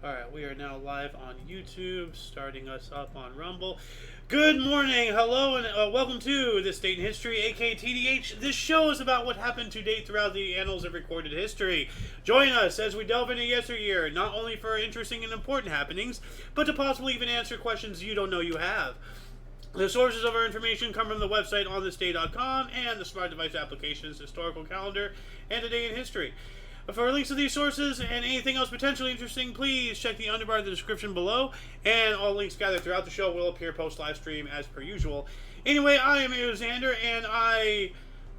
Alright, we are now live on YouTube, starting us up on Rumble. Good morning, hello, and welcome to This Date in History, aka TDH. This show is about what happened to date throughout the annals of recorded history. Join us as we delve into yesteryear, not only for interesting and important happenings, but to possibly even answer questions you don't know you have. The sources of our information come from the website onthisday.com and the smart device applications, historical calendar, and Today in History. For links to these sources and anything else potentially interesting, please check the underbar of the description below, and all links gathered throughout the show will appear post-live stream as per usual. Anyway, I am Xander, and I'm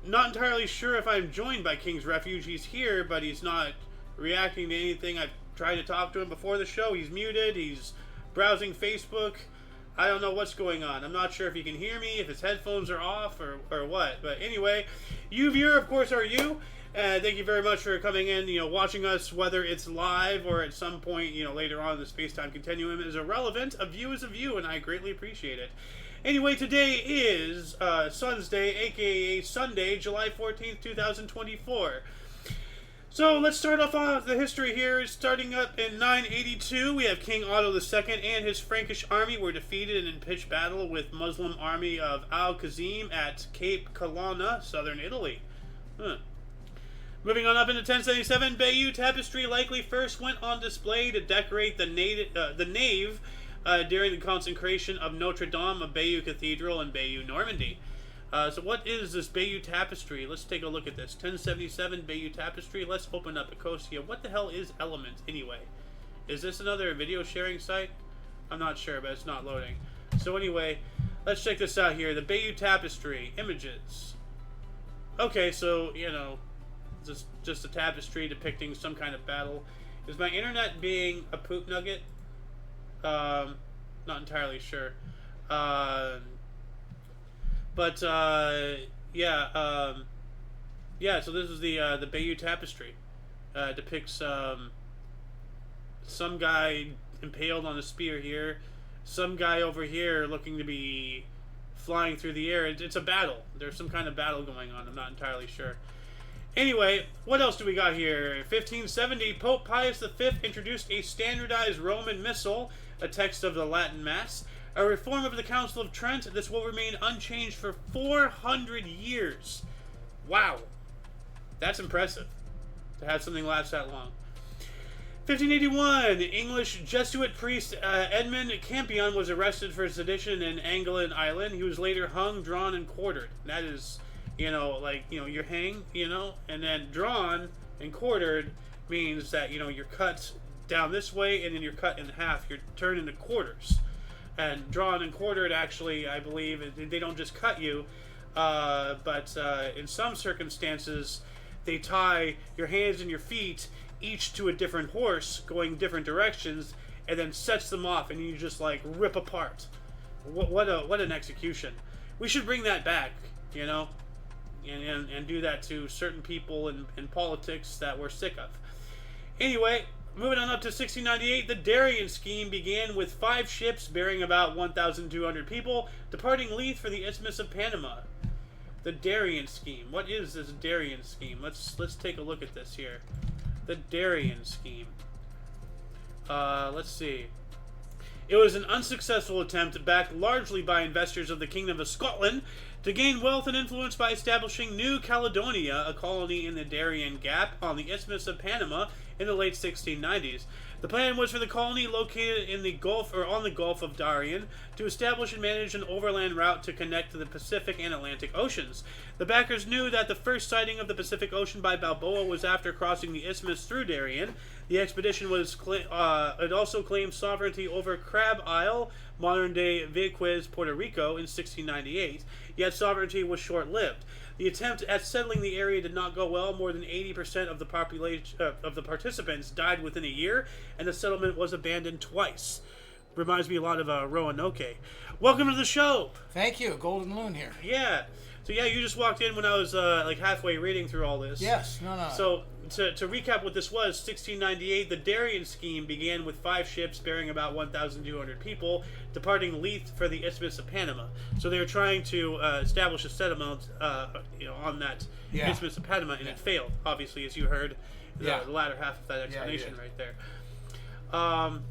not entirely sure if I'm joined by King's Refuge. He's here, but he's not reacting to anything. I've tried to talk to him before the show. He's muted. He's browsing Facebook. I don't know what's going on. I'm not sure if he can hear me, if his headphones are off, or what. But anyway, you viewer, of course, are you. Thank you very much for coming in, watching us, whether it's live or at some point, later on in the space-time continuum is irrelevant. A view is a view, and I greatly appreciate it. Anyway, today is Sun's Day, aka Sunday, July 14th, 2024. So let's start off on the history here. Starting up in 982, we have King Otto II and his Frankish army were defeated in pitched battle with Muslim army of Al-Khazim at Cape Colonna, southern Italy. Moving on up into 1077, Bayeux tapestry likely first went on display to decorate the nave during the consecration of Notre Dame of Bayeux Cathedral in Bayeux, Normandy. So what is this Bayeux tapestry? Let's take a look at this. 1077 Bayeux tapestry. Let's open up Ecosia. What the hell is Element anyway? Is this another video sharing site? I'm not sure, but it's not loading. So anyway, let's check this out here. The Bayeux tapestry. Images. Okay, so, just a tapestry depicting some kind of battle. Is my internet being a poop nugget? Not entirely sure. Yeah, so this is the Bayeux tapestry. Depicts some guy impaled on a spear here, some guy over here looking to be flying through the air. It's a battle. There's some kind of battle going on. I'm not entirely sure. Anyway, what else do we got here? 1570, Pope Pius V introduced a standardized Roman Missal, a text of the Latin Mass, a reform of the Council of Trent. This will remain unchanged for 400 years. Wow. That's impressive, to have something last that long. 1581, English Jesuit priest Edmund Campion was arrested for sedition in Anglian Island. He was later hung, drawn, and quartered. That is... you're hanged, and then drawn and quartered means that, you're cut down this way and then you're cut in half. You're turned into quarters. And drawn and quartered, actually, I believe, they don't just cut you, but in some circumstances, they tie your hands and your feet each to a different horse going different directions and then sets them off and you just, rip apart. What an execution. We should bring that back, and do that to certain people in politics that we're sick of. Anyway, moving on up to 1698, the Darien scheme began with 5 ships bearing about 1,200 people departing Leith for the Isthmus of Panama. The Darien scheme. What is this Darien scheme? Let's take a look at this here. The Darien scheme. Let's see. It was an unsuccessful attempt, backed largely by investors of the Kingdom of Scotland, to gain wealth and influence by establishing New Caledonia, a colony in the Darien Gap on the Isthmus of Panama in the late 1690s. The plan was for the colony located in the Gulf or on the Gulf of Darien to establish and manage an overland route to connect to the Pacific and Atlantic Oceans. The backers knew that the first sighting of the Pacific Ocean by Balboa was after crossing the isthmus through Darien. The expedition it also claimed sovereignty over Crab Isle, modern-day Vieques, Puerto Rico, in 1698, yet sovereignty was short-lived. The attempt at settling the area did not go well. More than 80% of the population of the participants died within a year, and the settlement was abandoned twice. Reminds me a lot of Roanoke. Welcome to the show. Thank you. Golden Loon here. Yeah. So yeah, you just walked in when I was halfway reading through all this. Yes. No. So to recap what this was, 1698, the Darien scheme began with 5 ships bearing about 1,200 people departing Leith for the Isthmus of Panama. So they were trying to establish a settlement, on that Isthmus of Panama, and it failed, obviously, as you heard the latter half of that explanation right there. Um,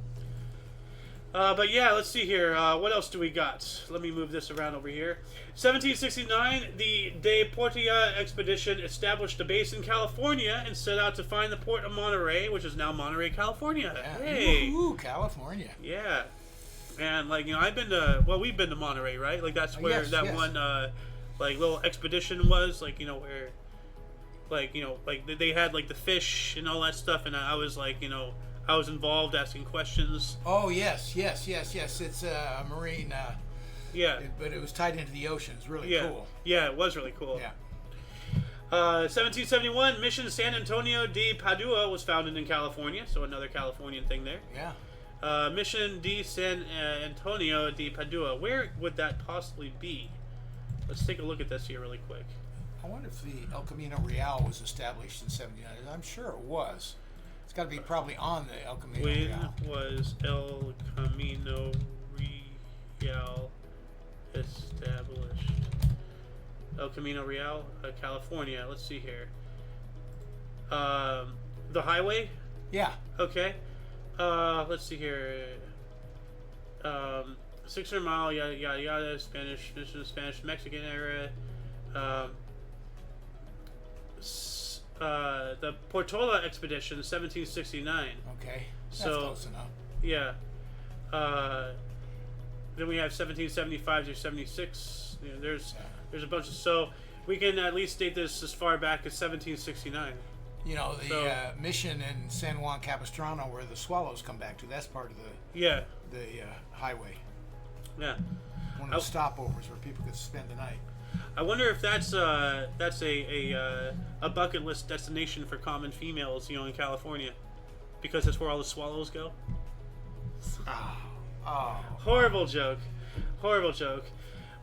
but yeah, let's see here. What else do we got? Let me move this around over here. 1769, the De Portia expedition established a base in California and set out to find the port of Monterey, which is now Monterey, California. Yeah. Hey, Ooh, California. yeah. And we've been to Monterey, right? Like that's where Yes, that yes. one, little expedition was. where, they had like the fish and all that stuff, and I was I was involved asking questions. Oh, yes. It's a marine, Yeah. but it was tied into the ocean. It's really Yeah. cool. Yeah, it was really cool. Yeah. 1771, Mission San Antonio de Padua was founded in California, so another Californian thing there. Yeah. Mission de San Antonio de Padua. Where would that possibly be? Let's take a look at this here really quick. I wonder if the El Camino Real was established in 1700. I'm sure it was. It's got to be probably on the El Camino When Real. was El Camino Real established? El Camino Real, California. Let's see here. The highway? Yeah. Okay. Let's see here. 600 mile, yada yada yada. Spanish Mexican era. The Portola expedition, 1769. Okay. That's So- close enough. Yeah. Then we have 1775 to 76. There's a bunch of, so we can at least date this as far back as 1769. You know, the So- mission in San Juan Capistrano where the swallows come back to, that's part of Yeah. the highway. Yeah. One of the stopovers where people could spend the night. I wonder if that's a bucket list destination for common females, in California, because that's where all the swallows go. Oh. Horrible joke.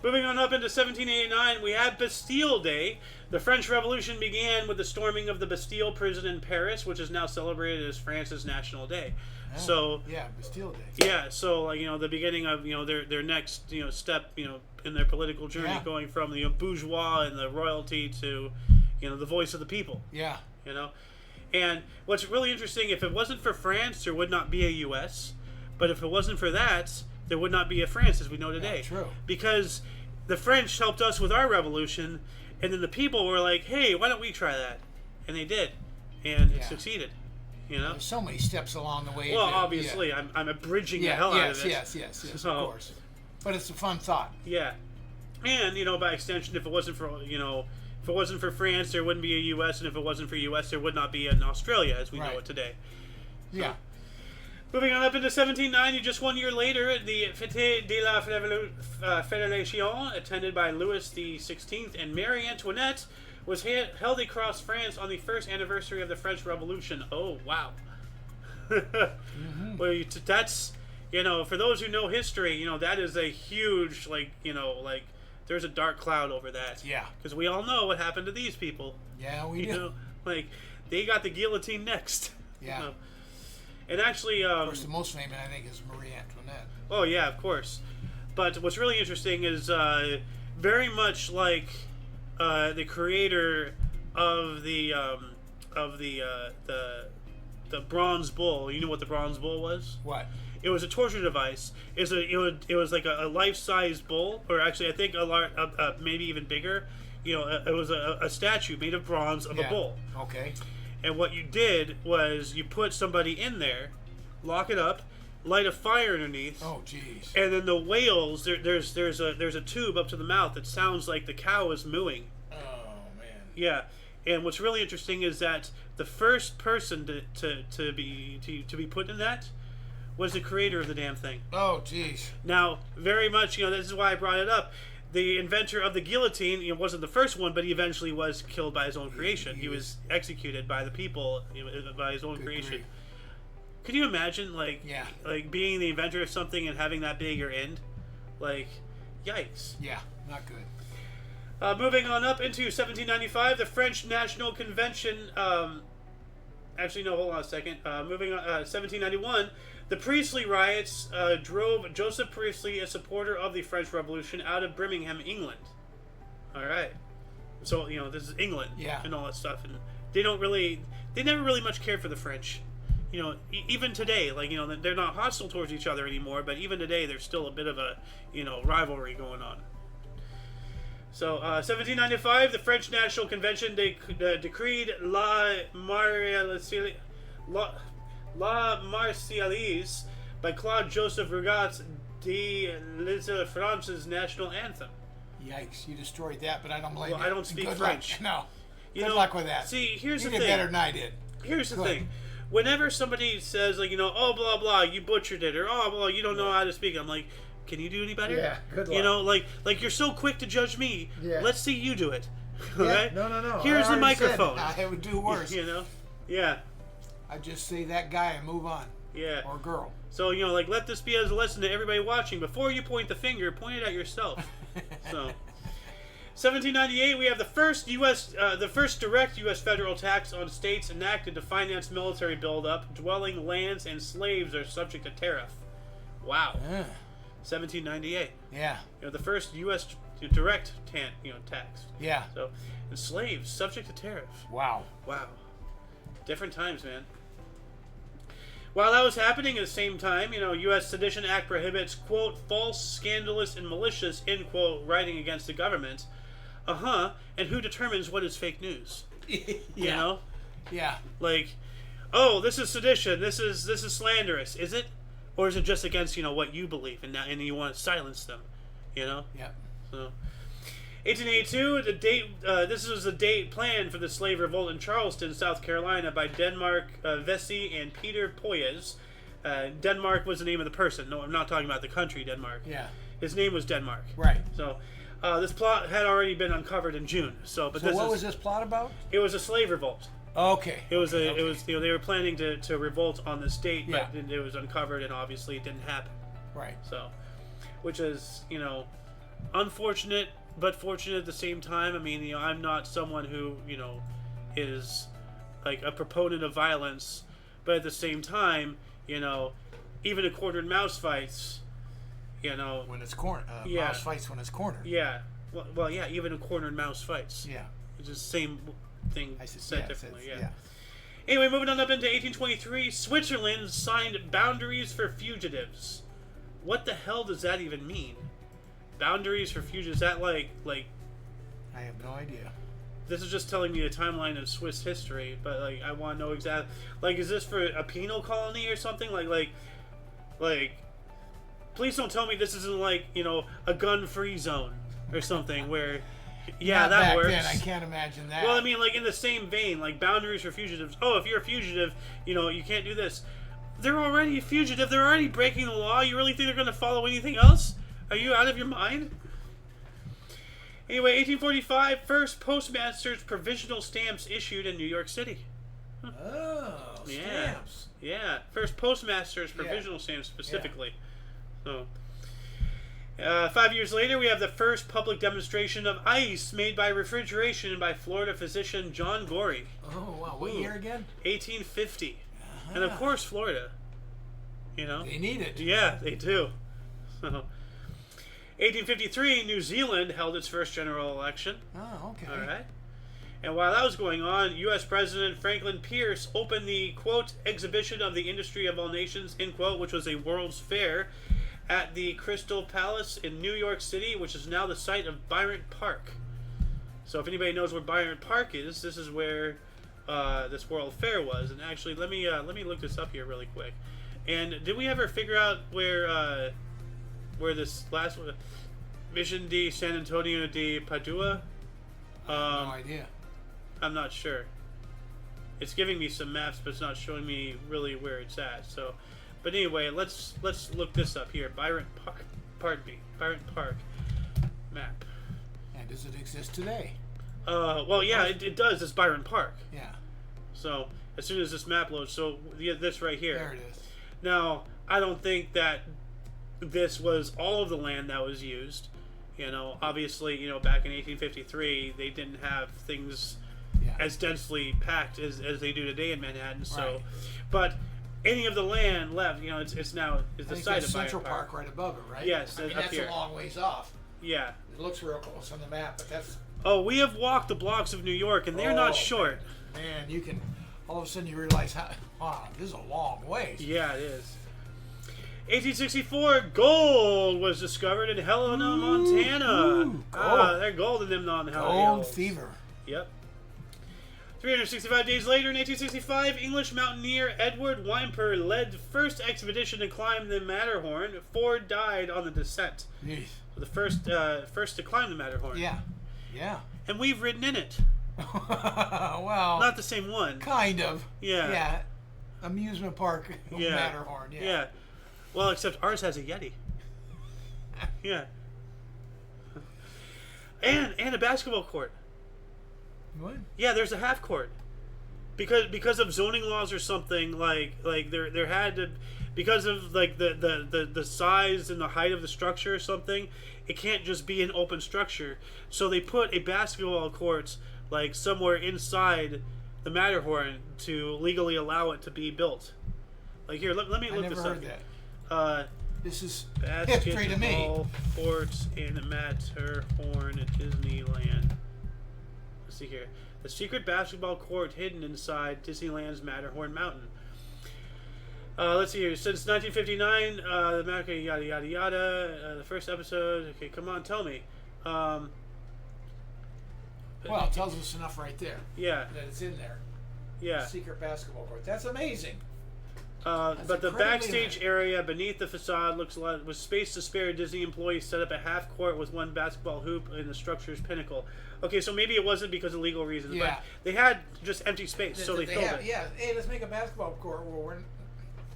Moving on up into 1789, we have Bastille Day. The French Revolution began with the storming of the Bastille prison in Paris, which is now celebrated as France's National Day. Yeah. So Yeah, Bastille Day. yeah, so the beginning of their next step in their political journey, Yeah. going from the bourgeois and the royalty to the voice of the people. Yeah. And what's really interesting, if it wasn't for France, there would not be a U.S. But if it wasn't for that, there would not be a France as we know today. Yeah, true. Because the French helped us with our revolution, and then the people were like, "Hey, why don't we try that?" And they did, and it Yeah. succeeded. There's so many steps along the way. Well, to- obviously, yeah. I'm abridging the Yeah, hell out of it. yes, So- of course. But it's a fun thought. Yeah, and by extension, if it wasn't for France, there wouldn't be a U.S., and if it wasn't for U.S., there would not be an Australia as we know Right. it today. Yeah. Moving on up into 1790, just 1 year later, the Fête de la Fédération, attended by Louis XVI and Marie Antoinette, was held across France on the first anniversary of the French Revolution. Oh, wow. Well, that's, for those who know history, that is a huge, there's a dark cloud over that. Yeah. Because we all know what happened to these people. Yeah, we You do. know, they got the guillotine next. Yeah. And actually, Of course, the most famous, I think, is Marie Antoinette. oh yeah, of course. But what's really interesting is very much like the creator of the bronze bull. You know what the bronze bull was? What? It was a torture device. It was like a life-size bull, or actually, I think maybe even bigger. It was a statue made of bronze of a bull. Okay. And what you did was you put somebody in there, lock it up, light a fire underneath. Oh, jeez. And then the whales, there's a tube up to the mouth that sounds like the cow is mooing. Oh, man. Yeah, and what's really interesting is that the first person to be put in that was the creator of the damn thing. Oh, jeez. Now, very much, this is why I brought it up. The inventor of the guillotine, wasn't the first one, but he eventually was killed by his own creation. He was executed by the people by his own Good creation. grief. Could you imagine, Yeah. being the inventor of something and having that be your end? Yikes. Yeah, not good. Moving on up into 1795, the French National Convention. Actually, no, hold on a second. Moving on, 1791, the Priestley riots drove Joseph Priestley, a supporter of the French Revolution, out of Birmingham, England. All right. So this is England, Yeah. and all that stuff, and they never really much cared for the French. even today, like, they're not hostile towards each other anymore, but even today, there's still a bit of a, rivalry going on. So, 1795, the French National Convention decreed La Marseillaise by Claude Joseph Regat's de l'Île-de-France's national anthem. Yikes! You destroyed that, but I don't blame you. Well, I don't speak French. No. Good luck with that. See, here's you the did thing. better than I did. Here's the thing. Whenever somebody says, like, oh, blah, blah, you butchered it, or, oh, blah, you don't know how to speak, I'm like, can you do any better? Yeah, good luck. Like you're so quick to judge me. Yeah. Let's see you do it. Yeah. Right? No. Here's the microphone. I would do worse. Yeah. I'd just say that guy and move on. Yeah. Or girl. So, like, let this be as a lesson to everybody watching. Before you point the finger, point it at yourself. So, 1798, we have the first direct U.S. federal tax on states enacted to finance military buildup. Dwelling lands and slaves are subject to tariff. Wow. 1798. Yeah. The first U.S. direct tax. Yeah. So, and slaves subject to tariff. Wow. Different times, man. While that was happening at the same time, U.S. Sedition Act prohibits, quote, false, scandalous, and malicious, end quote, writing against the government. And who determines what is fake news? Yeah. Yeah. Like, oh, this is sedition, this is slanderous. Is it? Or is it just against, what you believe, and you want to silence them? Yeah. So, 1882, the date. This was the date planned for the slave revolt in Charleston, South Carolina, by Denmark Vesey and Peter Poyes. Denmark was the name of the person. No, I'm not talking about the country, Denmark. Yeah. His name was Denmark. Right. So, this plot had already been uncovered in June. So what was this plot about? It was a slave revolt. Okay. It was they were planning to revolt on this date, Yeah. but it was uncovered, and obviously it didn't happen. Right. So, which is unfortunate, but fortunate at the same time. I mean, I'm not someone who is like a proponent of violence, but at the same time, even a cornered mouse fights. When it's cornered, Yeah. mouse fights when it's cornered. Yeah. Well, yeah. Even a cornered mouse fights. Yeah. It's the same thing said differently. Yeah. Yeah. Anyway, moving on up into 1823, Switzerland signed boundaries for fugitives. What the hell does that even mean? Boundaries for fugitives? Is that like? I have no idea. This is just telling me a timeline of Swiss history, but like I want to know exactly. Like, is this for a penal colony or something? Like. Please don't tell me this isn't like a gun-free zone or something where. Yeah, Not that back works. Then, I can't imagine that. Well, I mean, like in the same vein, like boundaries for fugitives. Oh, if you're a fugitive, you can't do this. They're already a fugitive. They're already breaking the law. You really think they're going to follow anything else? Are you out of your mind? Anyway, 1845, first postmaster's provisional stamps issued in New York City. Oh, Yeah. stamps. Yeah, first postmaster's provisional stamps specifically. So, 5 years later, we have the first public demonstration of ice made by refrigeration by Florida physician John Gorey. Oh, wow. What year again? 1850. And of course, Florida. They need it. Yeah, they do. So, 1853, New Zealand held its first general election. Oh, okay. All right. And while that was going on, U.S. President Franklin Pierce opened the, quote, exhibition of the industry of all nations, end quote, which was a World's Fair at the Crystal Palace in New York City, which is now the site of Bryant Park. So if anybody knows where Bryant Park is, this is where this World Fair was. And actually, let me look this up here really quick. And did we ever figure out where this last one, Mission de San Antonio de Padua? No idea. I'm not sure. It's giving me some maps, but it's not showing me really where it's at. So, but anyway, let's look this up here. Bryant Park, Bryant Park map. And does it exist today? Well, yeah, it does. It's Bryant Park. Yeah. So as soon as this map loads, so this right here. There it is. Now, I don't think that this was all of the land that was used. Obviously, back in 1853, they didn't have things as densely packed as they do today in Manhattan. So, Right. But any of the land left, it's now the I think site that's of Bryant Central Park. Park right above it, right? Yes, I mean, up that's here. a long ways off. Yeah. It looks real close on the map, but that's... Oh, we have walked the blocks of New York, and they're not short. Man, you can all of a sudden you realize, wow, this is a long ways. Yeah, it is. 1864, gold was discovered in Helena, Montana. Gold. They're gold in them non-Helena. Gold fever. Yep. 365 days later, in 1865, English mountaineer Edward Whymper led the first expedition to climb the Matterhorn. 4 died on the descent. Jeez. So the first to climb the Matterhorn. Yeah. Yeah. And we've ridden in it. Well. Not the same one. Kind of. Yeah. Yeah. Amusement park. Yeah. Matterhorn. Yeah. Yeah. Well, except ours has a Yeti. Yeah. And a basketball court. What? Yeah, there's a half court. Because of zoning laws or something, like there had to, because of like the size and the height of the structure or something, it can't just be an open structure. So they put a basketball court like somewhere inside the Matterhorn to legally allow it to be built. Like here, let me look this up. I never heard that. This is history to me. Basketball courts in Matterhorn, Disneyland. Let's see here. The secret basketball court hidden inside Disneyland's Matterhorn Mountain. Let's see here. Since 1959, the Matterhorn, yada yada yada. The first episode. Okay, come on, tell me. Well, it tells us enough right there. Yeah. That it's in there. Yeah. Secret basketball court. That's amazing. But the backstage area beneath the facade was space to spare. Disney employees set up a half court with 1 basketball hoop in the structure's pinnacle. Okay, so maybe it wasn't because of legal reasons, yeah. but they had just empty space, so they filled it. Yeah, hey, let's make a basketball court where we're...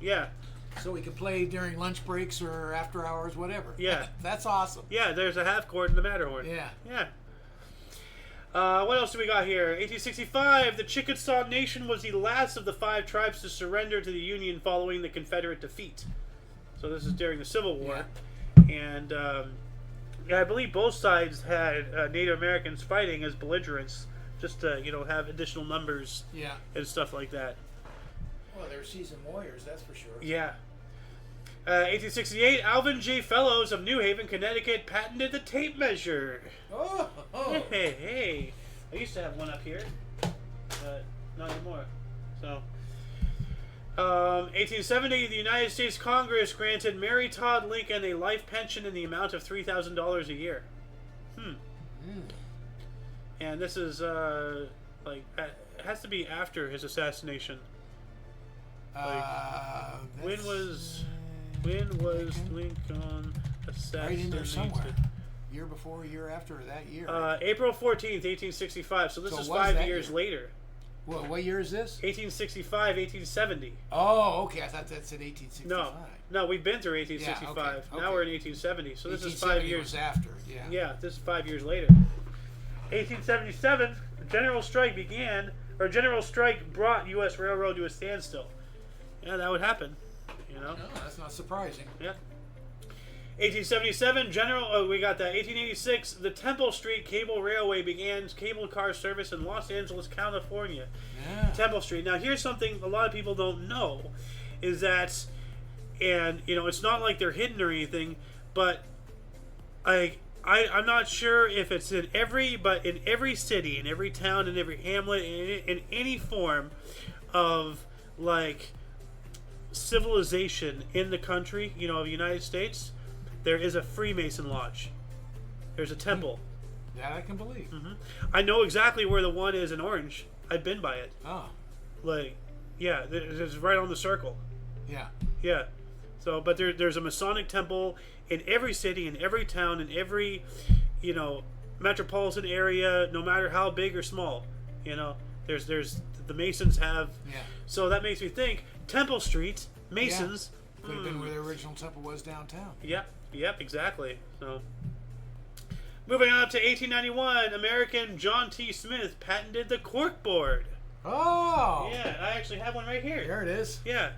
Yeah. So we can play during lunch breaks or after hours, whatever. Yeah. That's awesome. Yeah, there's a half court in the Matterhorn. Yeah. Yeah. What else do we got here? 1865, the Chickasaw Nation was the last of the 5 tribes to surrender to the Union following the Confederate defeat. So this is during the Civil War. Yeah. And I believe both sides had Native Americans fighting as belligerents just to, have additional numbers and stuff like that. Well, they're seasoned warriors, that's for sure. Yeah. 1868, Alvin J. Fellows of New Haven, Connecticut, patented the tape measure. Oh. Hey. I used to have one up here, but not anymore. So, 1870, the United States Congress granted Mary Todd Lincoln a life pension in the amount of $3,000 a year. And this is, it has to be after his assassination. When was Lincoln assassinated? Right in there somewhere. Year before, year after, or that year. April 14th, 1865. So this is 5 years later. What year is this? 1865, 1870. Oh, okay. I thought that said 1865. No, we've been through 1865. Yeah, okay. Now we're in 1870. So this is 5 years. Was after, yeah. Yeah, this is 5 years later. 1877, general strike began, or general strike brought U.S. Railroad to a standstill. Yeah, that would happen. No, that's not surprising. Yeah. 1877, we got that. 1886, the Temple Street Cable Railway began cable car service in Los Angeles, California. Yeah. Temple Street. Now, here's something a lot of people don't know, is that, and, it's not like they're hidden or anything, but I'm not sure if it's in every city, in every town, in every hamlet, in any form of, civilization in the country, of the United States, there is a Freemason lodge. There's a temple. That I can believe. Mm-hmm. I know exactly where the one is in Orange. I've been by it. Oh. It's right on the circle. Yeah. Yeah. So, but there's a Masonic temple in every city, in every town, in every, metropolitan area, no matter how big or small. There's the Masons have. Yeah. So that makes me think Temple Street, Masons. Yeah. Could have been where the original temple was downtown. Yep, exactly. So, moving on up to 1891, American John T. Smith patented the cork board. Oh. Yeah, I actually have one right here. There it is. Yeah.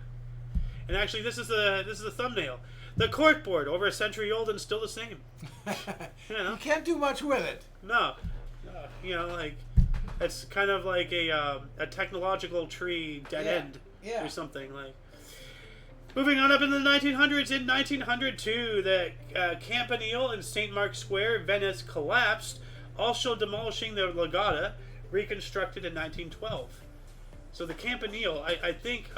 And actually, this is the thumbnail. The cork board, over a century old and still the same. You can't do much with it. No. It's kind of like a technological tree dead end or something like. Moving on up in the 1900s, in 1902, the Campanile in St. Mark's Square, Venice, collapsed, also demolishing the Lagata, reconstructed in 1912. So the Campanile, I think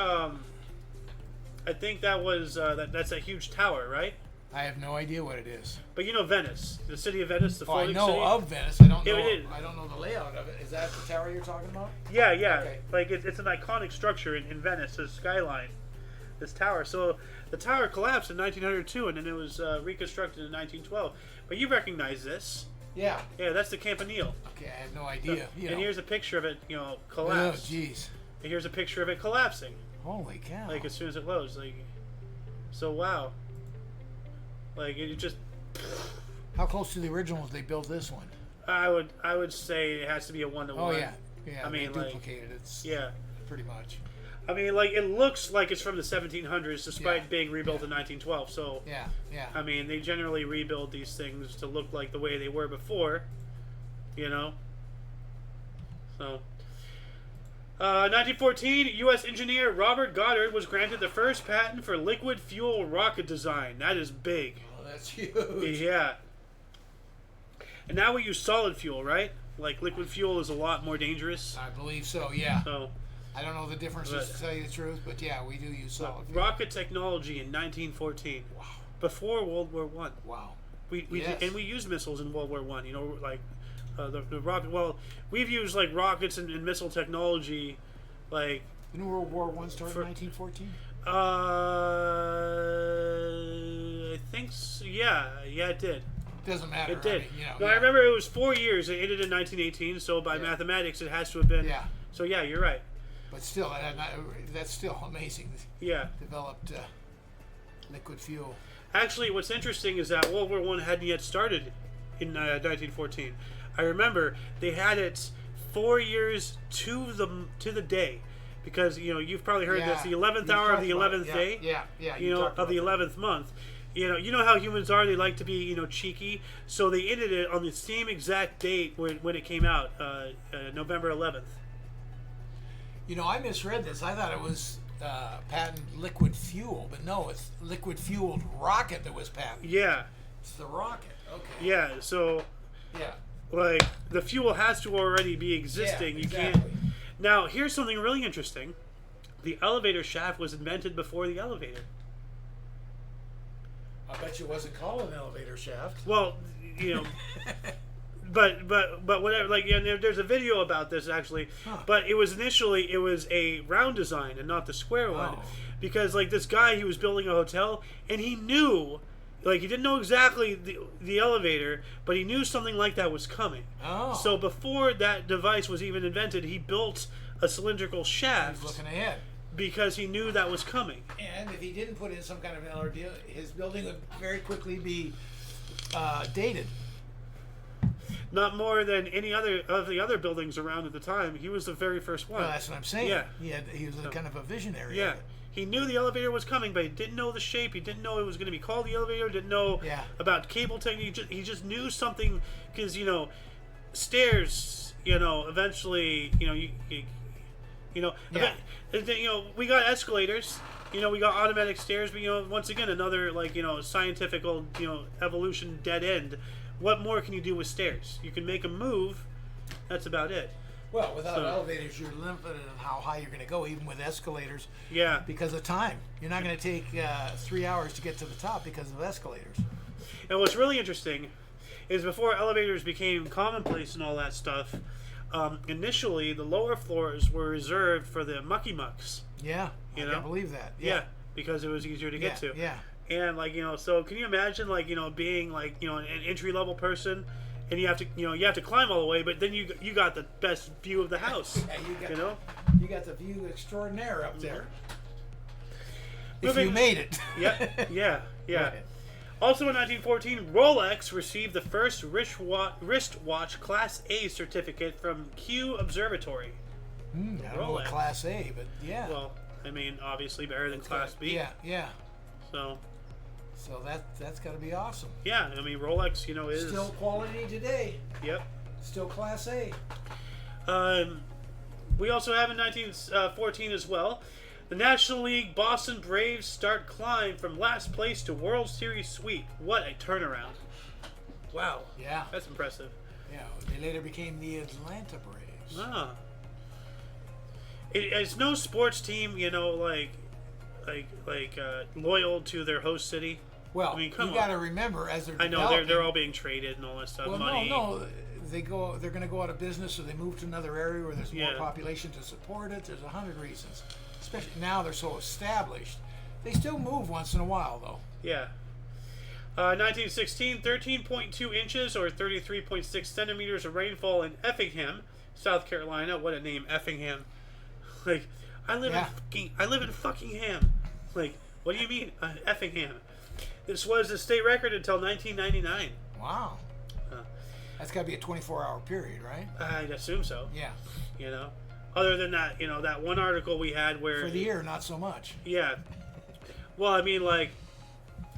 that was that's a huge tower, right? I have no idea what it is. But you know Venice, the city of Venice, the Oh, I floating know city. of Venice. I don't know. It is. I don't know the layout of it. Is that the tower you're talking about? Yeah, yeah. Okay. Like it's an iconic structure in Venice, the skyline, this tower. So the tower collapsed in 1902, and then it was reconstructed in 1912. But you recognize this? Yeah. Yeah, that's the Campanile. Okay, I had no idea. And here's a picture of it, collapsed. Oh, jeez. And here's a picture of it collapsing, Holy cow. like as soon as it loads. Like, so wow. Like it just. How close to the original was they built this one? I would say it has to be a 1-to-1. Oh, yeah. Yeah, I mean, they like, duplicated it. Yeah. Pretty much. I mean, like, it looks like it's from the 1700s, despite Yeah. being rebuilt in 1912. So, Yeah, yeah. I mean, they generally rebuild these things to look like the way they were before, So, 1914, U.S. engineer Robert Goddard was granted the first patent for liquid fuel rocket design. That is big. Oh, that's huge. Yeah. And now we use solid fuel, right? Like, liquid fuel is a lot more dangerous. I believe so, yeah. So, I don't know the differences, to tell you the truth, but yeah, we do use solid fuel. rocket technology in 1914. Wow. Before World War One. Wow. We Yes. and we used missiles in World War One. Like the rocket. Well, we've used like rockets and missile technology, like. Didn't World War One start in 1914? I think so. Yeah, it did. Doesn't matter. It did. I mean, No, I remember it was 4 years. It ended in 1918. So by mathematics, it has to have been. Yeah. So yeah, you're right. But still, that's still amazing. Yeah. Developed liquid fuel. Actually, what's interesting is that World War One hadn't yet started in 1914. I remember they had it 4 years to the day, because you've probably heard this, the 11th hour of the 11th day. Yeah. Of the 11th month. You know how humans are. They like to be cheeky. So they ended it on the same exact date when it came out, November 11th. I misread this. I thought it was patent liquid fuel, but no, it's liquid fueled rocket that was patented. Yeah. It's the rocket. Okay. Yeah. So. Yeah. Like the fuel has to already be existing. Yeah, You can't. exactly. Now here's something really interesting. The elevator shaft was invented before the elevator. I bet you it wasn't called an elevator shaft. Well, but whatever. Like, there's a video about this actually. Huh. But it was initially a round design and not the square one, because like this guy, he was building a hotel and he knew. Like, he didn't know exactly the elevator, but he knew something like that was coming. Oh. So before that device was even invented, he built a cylindrical shaft. He's looking ahead. Because he knew that was coming. And if he didn't put in some kind of an LRD, his building would very quickly be dated. Not more than any other of the other buildings around at the time. He was the very first one. Well, that's what I'm saying. Yeah. He was a kind of a visionary. Yeah. Of it. He knew the elevator was coming, but he didn't know the shape. He didn't know it was going to be called the elevator. Didn't know about cable technique. He just knew something, because stairs. Eventually, we got escalators. We got automatic stairs. But once again, another scientific evolution dead end. What more can you do with stairs? You can make them move. That's about it. Well, without elevators, you're limited on how high you're going to go, even with escalators. Yeah. Because of time. You're not going to take 3 hours to get to the top because of escalators. And what's really interesting is before elevators became commonplace and all that stuff, initially the lower floors were reserved for the mucky mucks. Yeah. I can believe that. Yeah. Because it was easier to get to. Yeah. And so can you imagine being an entry level person, and you have to climb all the way, but then you got the best view of the house. Yeah, you got the view extraordinaire up there. If you made it. Yeah. Right. Also in 1914, Rolex received the first wristwatch Class A certificate from Kew Observatory. I don't know what Class A, but yeah. Well, I mean, obviously better than Class B. Yeah. So that's got to be awesome. Yeah, I mean, Rolex, is still quality today. Yep. Still Class A. We also have in 1914 as well, the National League Boston Braves start climb from last place to World Series sweep. What a turnaround! Wow. Yeah. That's impressive. Yeah. They later became the Atlanta Braves. Ah. It's no sports team, loyal to their host city. Well, I mean, you got to remember, as they're I know developing, they're all being traded and all that stuff. well, money. no, they're going to go out of business, so they move to another area where there's more population to support it. There's 100 reasons. Especially now they're so established. They still move once in a while, though. Yeah. 1916, 13.2 inches or 33.6 centimeters of rainfall in Effingham, South Carolina. What a name, Effingham. Like, I live in fucking Ham. Like, what do you mean, Effingham? This was the state record until 1999. Wow. That's got to be a 24-hour period, right? I'd assume so. Yeah. Other than that, that one article we had where... For the year, not so much. Yeah. Well, I mean, like,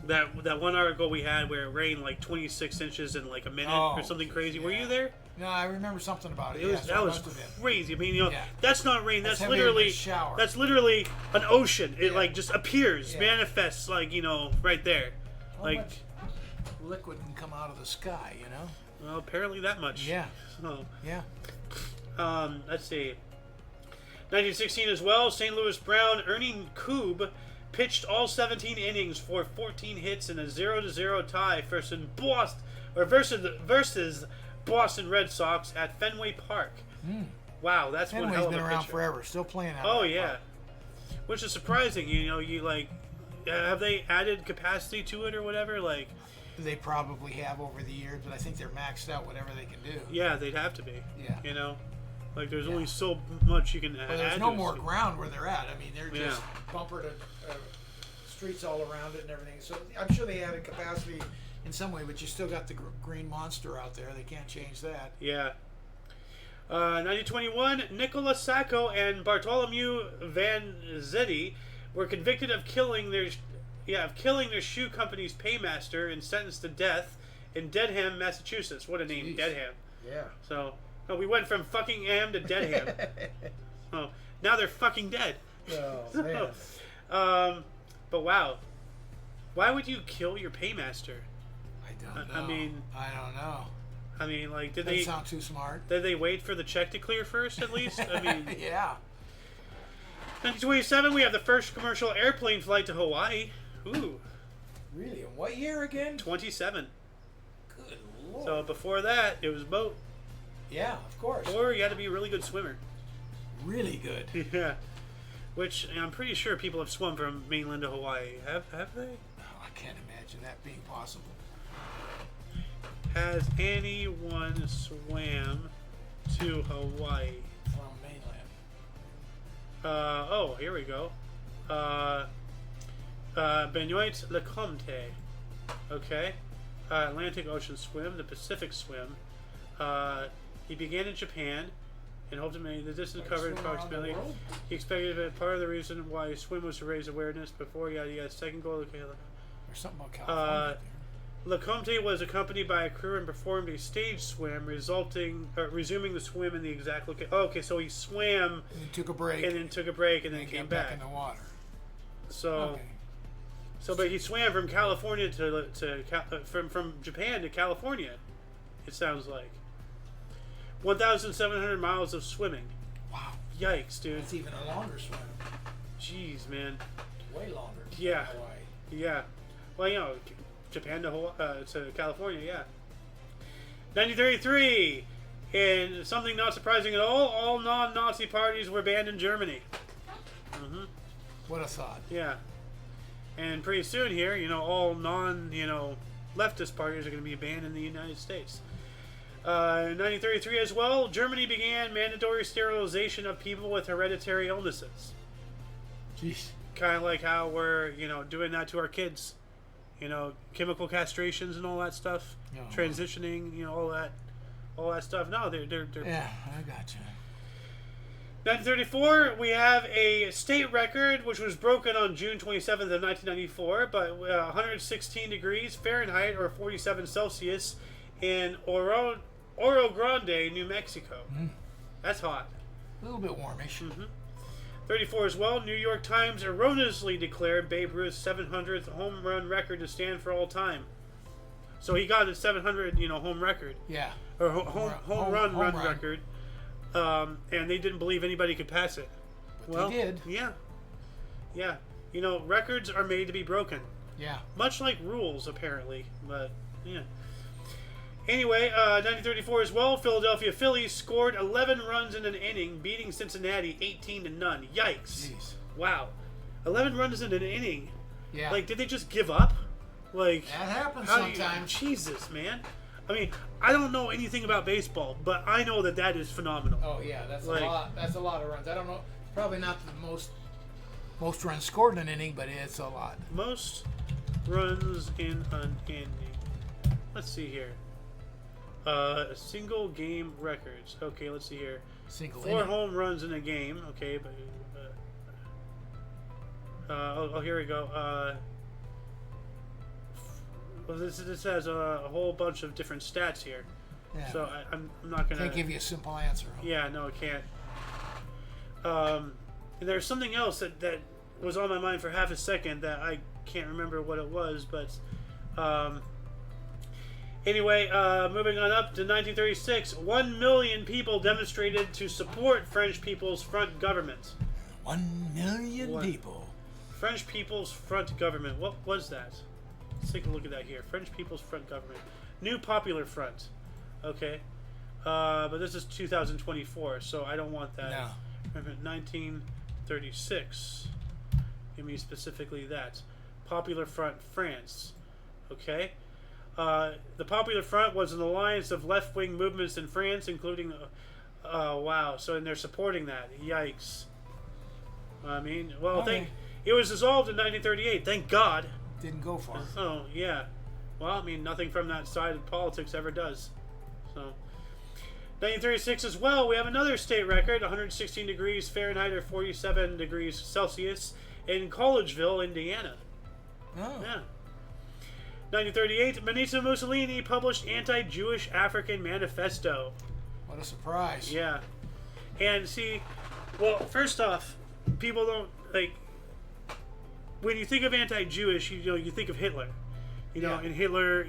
that one article we had where it rained like 26 inches in like a minute or something crazy. Yeah. Were you there? No, I remember something about it. That was crazy. I mean, that's not rain. That's literally shower. That's literally an ocean. It like just appears, manifests, like right there. How much liquid can come out of the sky? Well, apparently that much. Yeah. So, yeah. Let's see. 1916 as well. St. Louis Brown Ernie Koob pitched all 17 innings for 14 hits in a 0-0 tie versus Boston Red Sox at Fenway Park. Wow, that's one hell of a been around pitcher. forever, still playing out. Oh yeah, which is surprising. Have they added capacity to it or whatever? Like, they probably have over the years, but I think they're maxed out whatever they can do. Yeah, they'd have to be. Yeah. Like there's only so much you can add. Well, there's no more ground where they're at. I mean, they're just bumper to streets all around it and everything. So I'm sure they added capacity in some way, but you still got the green monster out there. They can't change that. Yeah. 1921, Nicola Sacco and Bartholomew Van Zetti were convicted of killing their shoe company's paymaster and sentenced to death in Dedham, Massachusetts. What a name, Jeez. Dedham. Yeah. So, we went from fucking Am to Dedham. Now they're fucking dead. Oh, man. But wow. Why would you kill your paymaster? I don't know. I don't know. I mean, like, did Doesn't they sound too smart? Did they wait for the check to clear first, at least? I mean, yeah. 1927, we have the first commercial airplane flight to Hawaii. Ooh. Really? In what year again? 27. Good Lord. So before that, it was boat. Yeah, of course. Or you had to be a really good swimmer. Really good. Yeah. Which I'm pretty sure people have swum from mainland to Hawaii. Have they? Oh, I can't imagine that being possible. Has anyone swam to Hawaii? From mainland. Here we go. Benoit Lecomte. Okay. Atlantic Ocean swim, the Pacific swim. He began in Japan and hoped to make the distance covered approximately. He expected that part of the reason why he swim was to raise awareness before he got second goal. There's something about California. Lecomte was accompanied by a crew and performed a stage swim, resuming the swim in the exact location. Oh, okay, so he swam and then took a break, and then came back in the water. So, but he swam from California from Japan to California. It sounds like 1,700 miles of swimming. Wow! Yikes, dude! It's even a longer swim. Jeez, man. Way longer. Yeah. Hawaii. Yeah. Well, Japan to California, yeah. 1933, and something not surprising at all non-Nazi parties were banned in Germany. Mm-hmm. What a thought. Yeah. And pretty soon here, all leftist parties are going to be banned in the United States. 1933 as well, Germany began mandatory sterilization of people with hereditary illnesses. Jeez. Kind of like how we're, doing that to our kids. Chemical castrations and all that stuff, transitioning, all that stuff. No, they're. Yeah, I got you. 1934, we have a state record which was broken on June 27th of 1994, but 116 degrees Fahrenheit or 47 Celsius in Oro Grande, New Mexico. That's hot. A little bit warmish. 34 as well, New York Times erroneously declared Babe Ruth's 700th home run record to stand for all time. So he got his 700, home record. Yeah. Or home run record. And they didn't believe anybody could pass it. Well, they did. Yeah. Yeah. You know, records are made to be broken. Yeah. Much like rules, apparently. But, yeah. Anyway, 1934 as well, Philadelphia Phillies scored 11 runs in an inning, beating Cincinnati 18-0. Yikes. Jeez. Wow. 11 runs in an inning. Yeah. Like, did they just give up? Like, that happens how do you- sometimes. Jesus, man. I mean, I don't know anything about baseball, but I know that is phenomenal. Oh yeah, that's Like- a lot. That's a lot of runs. I don't know. Probably not the most runs scored in an inning, but it's a lot. Most runs in an inning. Let's see here. Single game records. Okay, let's see here. Single 4 inning. home runs in a game. Okay, but here we go. Well, this has a whole bunch of different stats here. Yeah. So I'm not gonna. Can't give you a simple answer. Huh? Yeah, no, it can't. And there's something else that was on my mind for half a second that I can't remember what it was, but anyway, moving on up to 1936, 1 million people demonstrated to support French People's Front government. 1 million people. French People's Front government. What was that? Let's take a look at that here. French People's Front government. New Popular Front. Okay. But this is 2024, so I don't want that. No. Remember, 1936. Give me specifically that. Popular Front, France. Okay. The Popular Front was an alliance of left-wing movements in France, including... wow. So, and they're supporting that. Yikes. I mean, well, Okay. it was dissolved in 1938. Thank God. Didn't go far. Oh, yeah. Well, I mean, nothing from that side of politics ever does. So, 1936 as well, we have another state record, 116 degrees Fahrenheit or 47 degrees Celsius in Collegeville, Indiana. Oh. Yeah. 1938, Benito Mussolini published anti-Jewish African manifesto. What a surprise. Yeah. And see, well, first off, people don't, like, when you think of anti-Jewish, you think of Hitler. Yeah. And Hitler,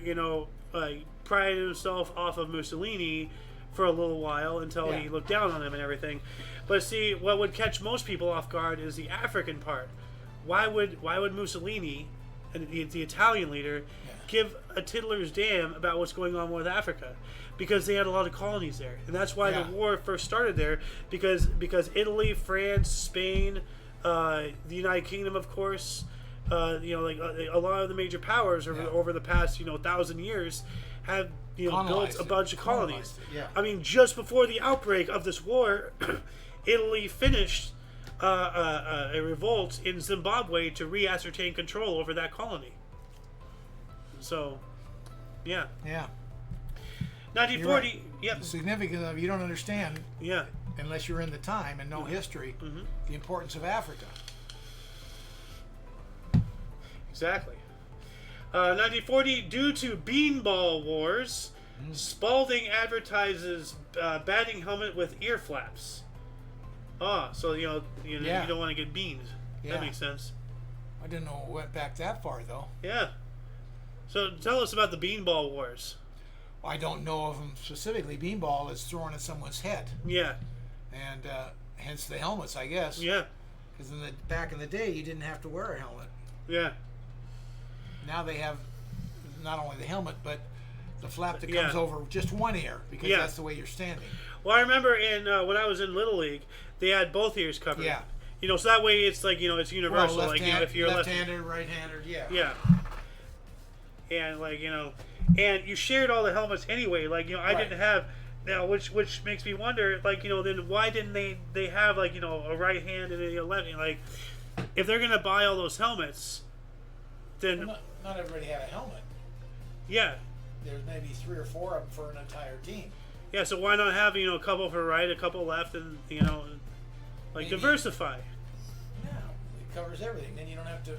prided himself off of Mussolini for a little while until he looked down on him and everything. But see, what would catch most people off guard is the African part. Why would Mussolini, and the Italian leader, give a tiddler's damn about what's going on with Africa? Because they had a lot of colonies there, and that's why the war first started there. Because Italy, France, Spain, the United Kingdom, of course, a lot of the major powers over the past 1,000 years have built a bunch of colonies. Yeah. I mean, just before the outbreak of this war, Italy finished a revolt in Zimbabwe to re-ascertain control over that colony. So, yeah. Yeah. 1940. Right. Yep. The significance of you don't understand Yeah. unless you're in the time and know history, the importance of Africa. Exactly. 1940, due to beanball wars, Spalding advertises batting helmet with ear flaps. So you don't want to get beaned. Yeah. That makes sense. I didn't know it went back that far, though. Yeah. So tell us about the beanball wars. I don't know of them specifically. Beanball is thrown at someone's head, Yeah. and hence the helmets, I guess. Yeah. Because back in the day, you didn't have to wear a helmet. Yeah. Now they have not only the helmet, but the flap that comes over just one ear, because that's the way you're standing. Well, I remember when I was in Little League, they had both ears covered. Yeah. So that way it's like it's universal. Well, if you're left-handed, right-handed, yeah. Yeah. And and you shared all the helmets anyway. I didn't have now, which makes me wonder. Then why didn't they have a right hand and a left hand? If they're gonna buy all those helmets, then Well, not everybody had a helmet. yeah. There's maybe 3 or 4 of them for an entire team. Yeah, so why not have a couple for right, a couple left, and Maybe. diversify? Yeah, it covers everything. Then you don't have to,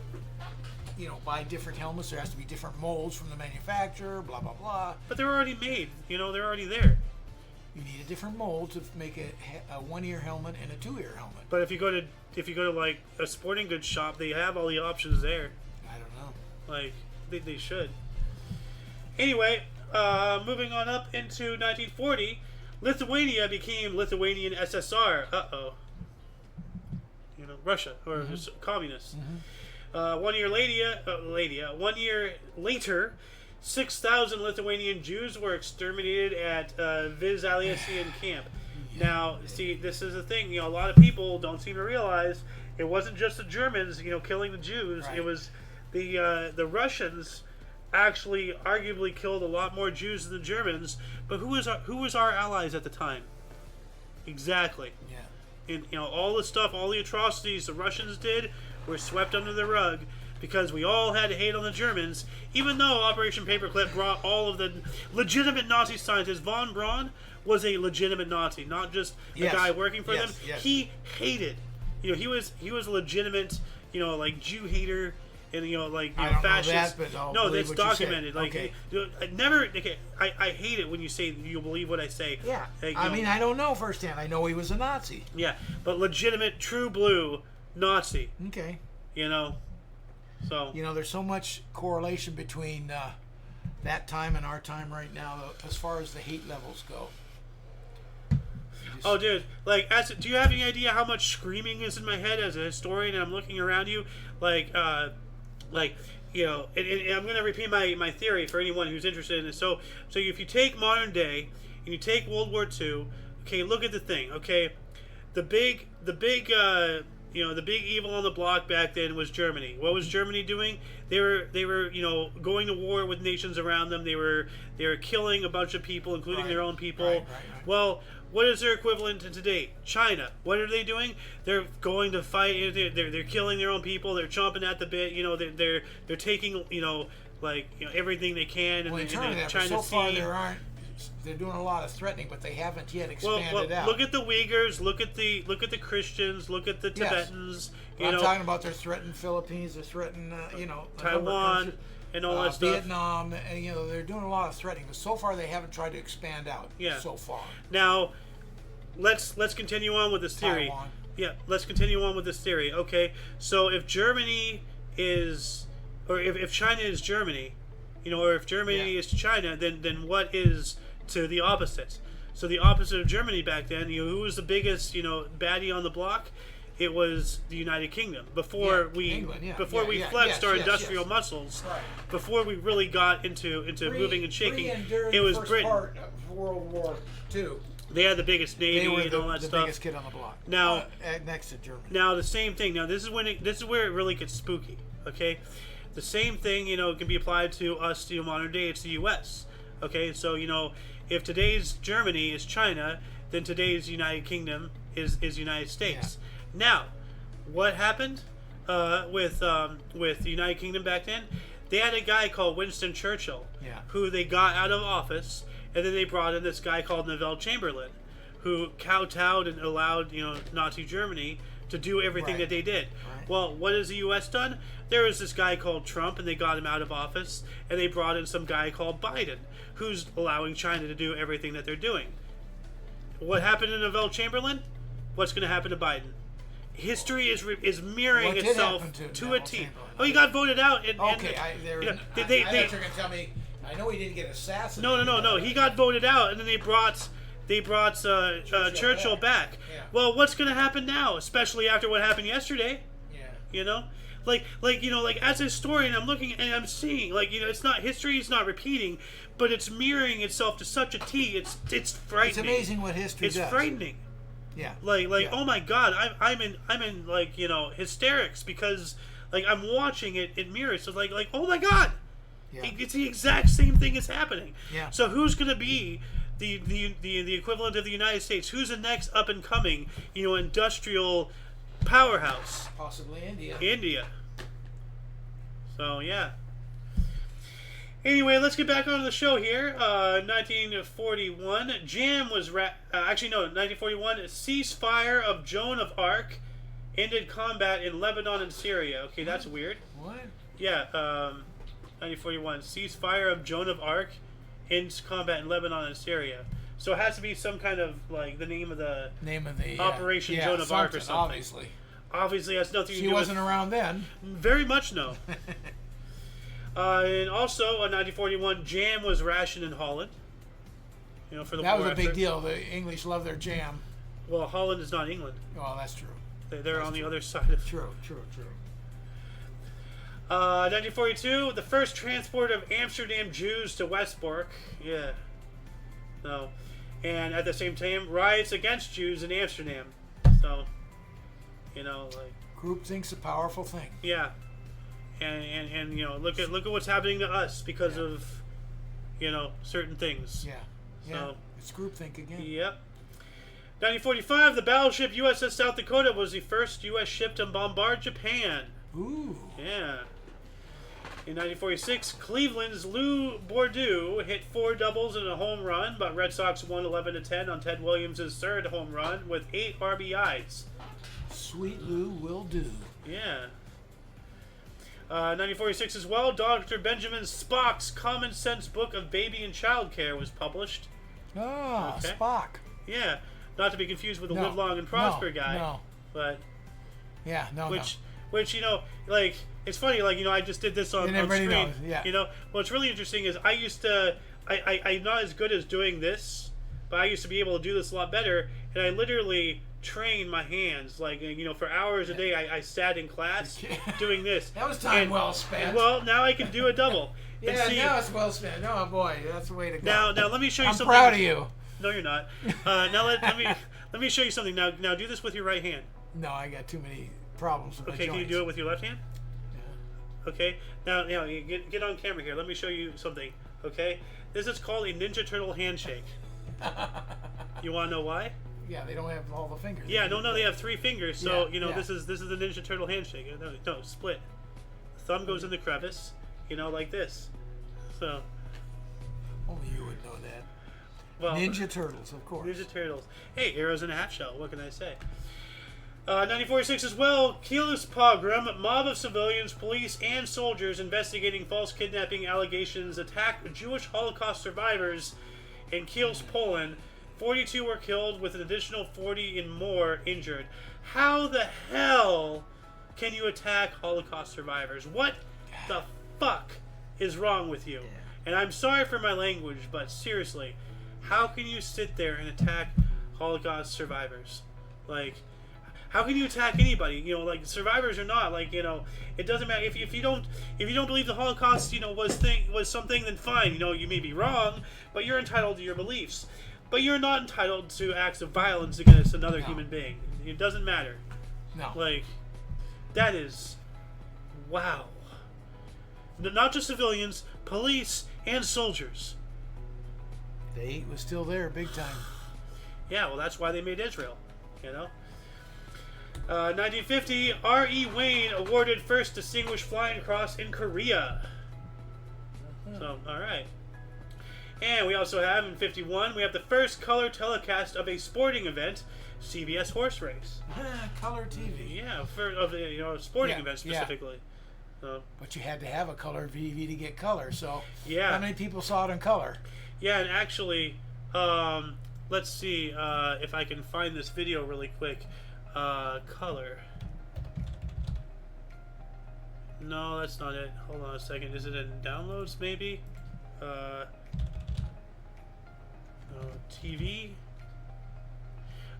buy different helmets. There has to be different molds from the manufacturer. Blah blah blah. But they're already made. They're already there. You need a different mold to make a 1-ear helmet and a 2-ear helmet. But if you go to a sporting goods shop, they have all the options there. I don't know. They should. Anyway, moving on up into 1940, Lithuania became Lithuanian SSR. Russia or communists. 1 year later, 6,000 Lithuanian Jews were exterminated at Vyzaliasian camp. Now, see, this is the thing. A lot of people don't seem to realize it wasn't just the Germans, killing the Jews. Right. It was the Russians actually arguably killed a lot more Jews than the Germans. But who was our allies at the time? Exactly. Yeah. And all the stuff, all the atrocities the Russians did were swept under the rug because we all had to hate on the Germans, even though Operation Paperclip brought all of the legitimate Nazi scientists. Von Braun was a legitimate Nazi, not just a guy working for them. Yes. He hated, he was a legitimate, Jew hater. And fascist. Know that, no, that's documented. I hate it when you say you believe what I say. Yeah, I don't know firsthand. I know he was a Nazi. Yeah, but legitimate, true blue Nazi. Okay. So. There's so much correlation between that time and our time right now, as far as the hate levels go. Oh, dude! Do you have any idea how much screaming is in my head as a historian? And I'm looking around you, and I'm going to repeat my theory for anyone who's interested in this. So if you take modern day and you take World War II, okay, look at the thing, okay, the big evil on the block back then was Germany. What was Germany doing? They were going to war with nations around them. They were killing a bunch of people, including their own people. Right. Well, what is their equivalent to today? China. What are they doing? They're going to fight. They're killing their own people. They're chomping at the bit. They're taking everything they can. Well, in terms of that, but so far they're doing a lot of threatening, but they haven't yet expanded out. Look at the Uyghurs. Look at the Christians. Look at the Tibetans. I'm talking about they're threatening Philippines. They're threatening Taiwan. And all that stuff. Vietnam, and they're doing a lot of threatening, but so far they haven't tried to expand out. Yeah. So far. Now, let's continue on with this theory. Taiwan. Yeah, let's continue on with this theory. Okay, so if Germany is, or if China is Germany, or if Germany is China, then what is to the opposite? So the opposite of Germany back then, who was the biggest, baddie on the block? It was the United Kingdom before we flexed our industrial muscles. Right. Before we really got into moving and shaking, it was Britain. Part of World War II. They had the biggest navy and all that the stuff. Biggest kid on the block. Now, next to Germany. Now the same thing. Now this is where it really gets spooky. Okay, the same thing can be applied to us, modern day. It's the U.S. Okay, so if today's Germany is China, then today's United Kingdom is United States. Yeah. Now, what happened with the United Kingdom back then? They had a guy called Winston Churchill, who they got out of office, and then they brought in this guy called Neville Chamberlain, who kowtowed and allowed Nazi Germany to do everything that they did. Right. Well, what has the U.S. done? There was this guy called Trump, and they got him out of office, and they brought in some guy called Biden, who's allowing China to do everything that they're doing. What happened to Neville Chamberlain? What's going to happen to Biden? History is mirroring itself to a T. Oh, he got voted out. I thought you were going to tell me. I know he didn't get assassinated. No. He got voted out, and then they brought Churchill back. Yeah. Well, what's going to happen now, especially after what happened yesterday? Yeah. As a historian, I'm looking and I'm seeing, it's not history. It's not repeating, but it's mirroring itself to such a T. It's frightening. It's amazing what history does. It's frightening. Yeah. Oh my God, I'm in hysterics because I'm watching it mirror. So oh my God, it's the exact same thing is happening. Yeah. So who's gonna be the equivalent of the United States? Who's the next up and coming industrial powerhouse? Possibly India. India. So yeah. Anyway, let's get back onto the show here. 1941, 1941, ceasefire of Joan of Arc ended combat in Lebanon and Syria. Okay, that's weird. What? Yeah, 1941, ceasefire of Joan of Arc ends combat in Lebanon and Syria. So it has to be some kind of the name of the Operation Joan of Arc or something. Obviously, that's nothing to do with. She wasn't around then. Very much no. And also, in 1941, jam was rationed in Holland. For the that was a big deal. The English love their jam. Well, Holland is not England. Well, that's true. They're on the other side of. True. 1942, the first transport of Amsterdam Jews to Westbrook. Yeah. No. And at the same time, riots against Jews in Amsterdam. So, like. Groupthink's a powerful thing. Yeah. And look at what's happening to us because of, certain things. Yeah. So, it's groupthink again. Yep. 1945, the battleship USS South Dakota was the first U.S. ship to bombard Japan. Ooh. Yeah. In 1946, Cleveland's Lou Boudreau hit 4 doubles in a home run, but Red Sox won 11-10 on Ted Williams' third home run with 8 RBIs. Sweet Lou will do. Yeah. 1946 as well, Dr. Benjamin Spock's Common Sense Book of Baby and Child Care was published. Ah, Okay. Spock. Yeah. Not to be confused with the No. Live Long and Prosper No. guy. No. But... Yeah, no. Which, like, it's funny, like, I just did this on everybody screen. knows, yeah. What's really interesting is I'm not as good as doing this, but I used to be able to do this a lot better, and I literally train my hands, like, for hours a day I sat in class doing this. That was time well spent. Well, now I can do a double. Yeah, now it's well spent. Oh boy, that's the way to go. Now let me show you something. I'm proud of you. No, you're not. Now let me show you something. Now do this with your right hand. No, I got too many problems with my Okay, joints. can you do it with your left hand? Yeah. Okay, now you get on camera here. Let me show you something. Okay, this is called a Ninja Turtle handshake. You want to know why? Yeah, they don't have all the fingers. Yeah, no, they have 3 fingers. So Yeah, yeah. this is the Ninja Turtle handshake. No, split. Thumb goes in the crevice. Like this. So. Only you would know that. Well, Ninja Turtles, of course. Ninja Turtles. Hey, arrows in a half shell. What can I say? 1946 as well, Kiel's pogrom, mob of civilians, police, and soldiers investigating false kidnapping allegations attack Jewish Holocaust survivors in Kiel's, Poland. 42 were killed, with an additional 40 and more injured. How the hell can you attack Holocaust survivors? What the fuck is wrong with you? Yeah. And I'm sorry for my language, but seriously, how can you sit there and attack Holocaust survivors? Like, how can you attack anybody? Like, survivors or not, like, it doesn't matter. If you don't believe the Holocaust, was something, then fine. You may be wrong, but you're entitled to your beliefs. But you're not entitled to acts of violence against another human being. It doesn't matter. No. Like, that is, wow. Not just civilians, police and soldiers. The 8 was still there, big time. Yeah, well, that's why they made Israel. 1950, R.E. Wayne awarded first Distinguished Flying Cross in Korea. So, all right. And we also have, in 51, we have the first color telecast of a sporting event, CBS Horse Race. Color TV. Yeah, of a sporting event specifically. So, but you had to have a color TV to get color, so yeah. How many people saw it in color? Yeah, and actually, let's see if I can find this video really quick. Color. No, that's not it. Hold on a second. Is it in downloads, maybe? TV?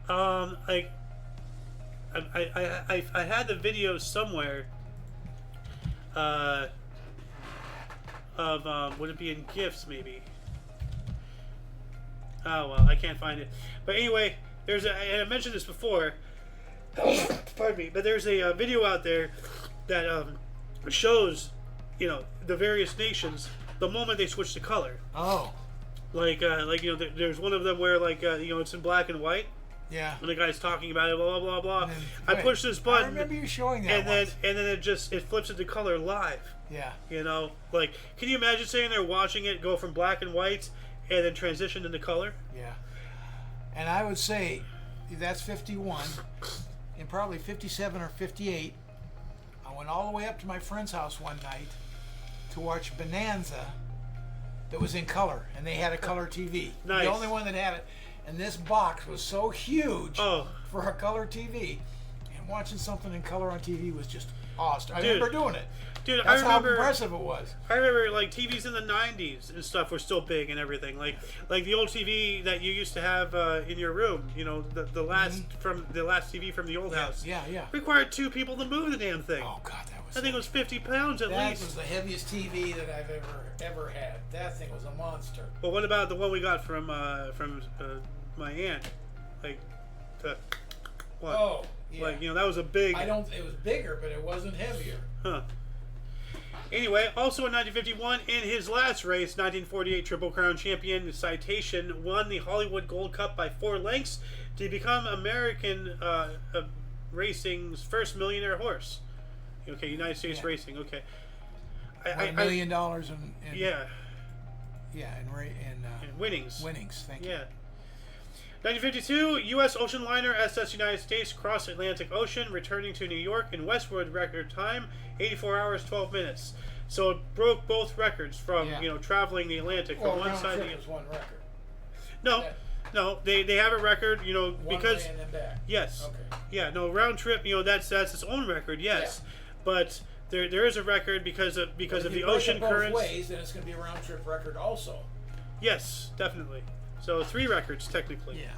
I had the video somewhere. Would it be in GIFs, maybe? Oh, well, I can't find it. But anyway, and I mentioned this before, pardon me, but there's a video out there that shows, the various nations the moment they switch to color. Oh. There's one of them where, it's in black and white. Yeah. And the guy's talking about it, blah, blah, blah. Then, I push this button. I remember you showing that and once. then it flips into color live. Yeah. Can you imagine sitting there watching it go from black and white and then transition into color? Yeah. And I would say that's 51. In probably 57 or 58, I went all the way up to my friend's house one night to watch Bonanza that was in color, and they had a color TV. Nice. The only one that had it. And this box was so huge for a color TV, and watching something in color on TV was just awesome. I Dude. remember doing it. Dude, That's I remember how impressive it was. I remember like TVs in the '90s and stuff were still big and everything. Like the old TV that you used to have in your room. You know, the last TV from the old house. Yeah. Required 2 people to move the damn thing. Oh God, that was. I think it was 50 pounds at that least. was the heaviest TV that I've ever had. That thing was a monster. Well, what about the one we got from my aunt? Like the what? Oh, yeah. Like that was a big. It was bigger, but it wasn't heavier. Huh. Anyway, also in 1951, in his last race, 1948 Triple Crown champion Citation won the Hollywood Gold Cup by 4 lengths to become American racing's first millionaire horse. Okay, United States Racing. Okay, $1 million in yeah, in winnings. Winnings. Thank you. Yeah. 1952, U.S. ocean liner SS United States crossed Atlantic Ocean, returning to New York in Westwood record time, 84 hours, 12 minutes. So it broke both records from, traveling the Atlantic from one side to the other. Was one record. No, they have a record, because... One way and then back. Yes. Okay. Yeah, no, round trip, that's its own record, yes. Yeah. But there is a record because of the ocean currents. Both ways, then it's going to be a round trip record also. Yes, definitely. So 3 records, technically. Yeah.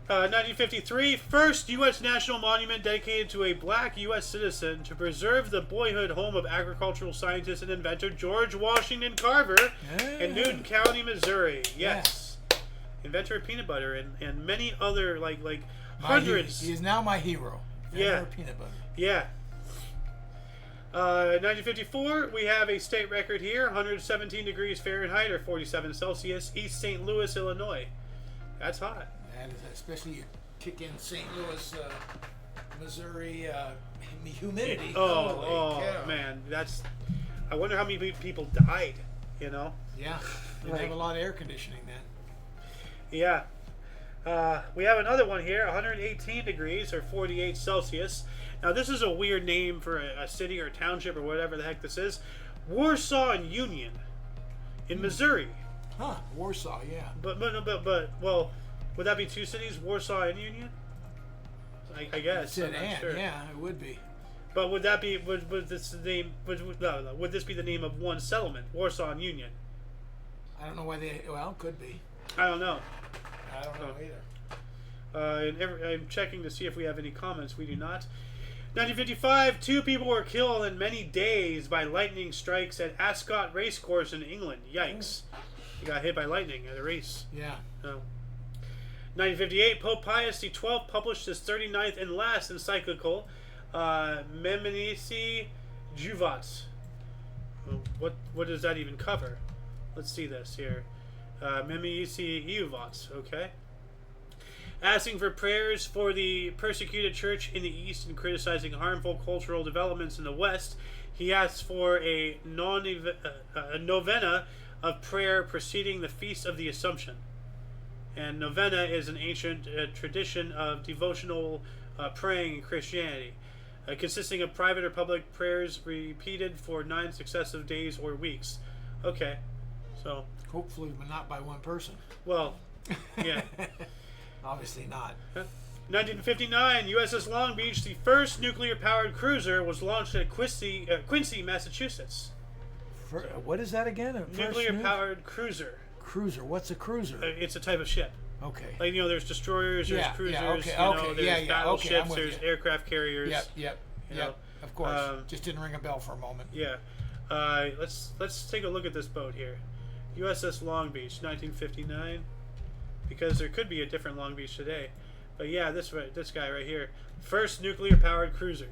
1953, first U.S. national monument dedicated to a black U.S. citizen to preserve the boyhood home of agricultural scientist and inventor George Washington Carver in Newton County, Missouri. Yes. Inventor of peanut butter and many other, like hundreds. He is now my hero. Yeah. Peanut butter. Yeah. 1954, we have a state record here, 117 degrees Fahrenheit or 47 Celsius, East St. Louis, Illinois. That's hot. That is, especially you kick in St. Louis, Missouri humidity. Oh man, I wonder how many people died. Yeah, they have a lot of air conditioning then. Yeah. We have another one here, 118 degrees or 48 Celsius. Now this is a weird name for a city or township or whatever the heck this is. Warsaw and Union in Missouri. Huh, Warsaw, yeah. But well, would that be 2 cities, Warsaw and Union? I guess. I'm not sure. Yeah, it would be. But would that be would this be the name of one settlement, Warsaw and Union? I don't know why could be. I don't know. I don't know either. I'm checking to see if we have any comments. We do not. 1955, 2 people were killed in many days by lightning strikes at Ascot Racecourse in England. Yikes. He got hit by lightning at a race. Yeah. 1958, Pope Pius XII published his 39th and last encyclical, Memnisi Juvat. What does that even cover? Let's see this here. Memnisi Juvat, okay. Asking for prayers for the persecuted church in the East and criticizing harmful cultural developments in the West, he asks for a novena of prayer preceding the Feast of the Assumption. And novena is an ancient tradition of devotional praying in Christianity, consisting of private or public prayers repeated for 9 successive days or weeks. Okay, so... Hopefully not by one person. Well, yeah. Obviously not. 1959, USS Long Beach, the first nuclear-powered cruiser, was launched at Quincy, Massachusetts. What is that again? Nuclear-powered cruiser. Cruiser. What's a cruiser? It's a type of ship. Okay. Like, there's destroyers, there's cruisers, there's battleships, there's aircraft carriers. Yep. Of course. Just didn't ring a bell for a moment. Yeah. Let's take a look at this boat here. USS Long Beach, 1959. Because there could be a different Long Beach today. But yeah, this guy right here. First nuclear-powered cruiser.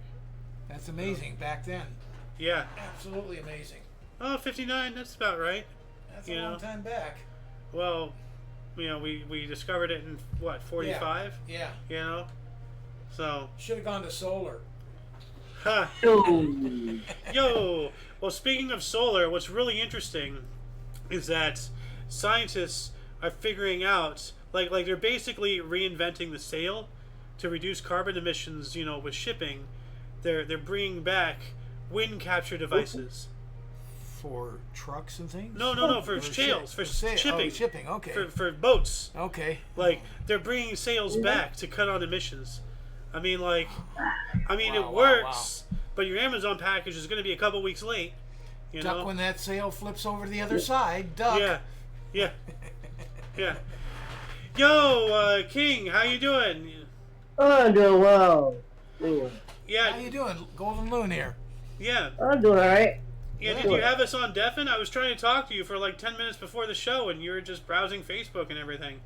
That's amazing back then. Yeah. Absolutely amazing. Oh, 59, that's about right. That's a long time back. Well, we discovered it in, 45? Yeah. So. Should have gone to solar. Huh. Yo! Well, speaking of solar, what's really interesting is that scientists are figuring out, like they're basically reinventing the sail to reduce carbon emissions, with shipping. They're bringing back wind capture devices. For trucks and things? No, for sails, for shipping. Oh, shipping, okay. For boats. Okay. Like, they're bringing sails back to cut on emissions. It works. Wow. but your Amazon package is going to be a couple weeks late. You Duck know? when that sale flips over to the other side. Duck. Yeah, yeah, yeah. Yo, King, how you doing? Oh, I'm doing well. Yeah. How you doing, Golden Loon here? Yeah. I'm doing all right. Yeah, did you have us on deafen? I was trying to talk to you for like 10 minutes before the show, and you were just browsing Facebook and everything.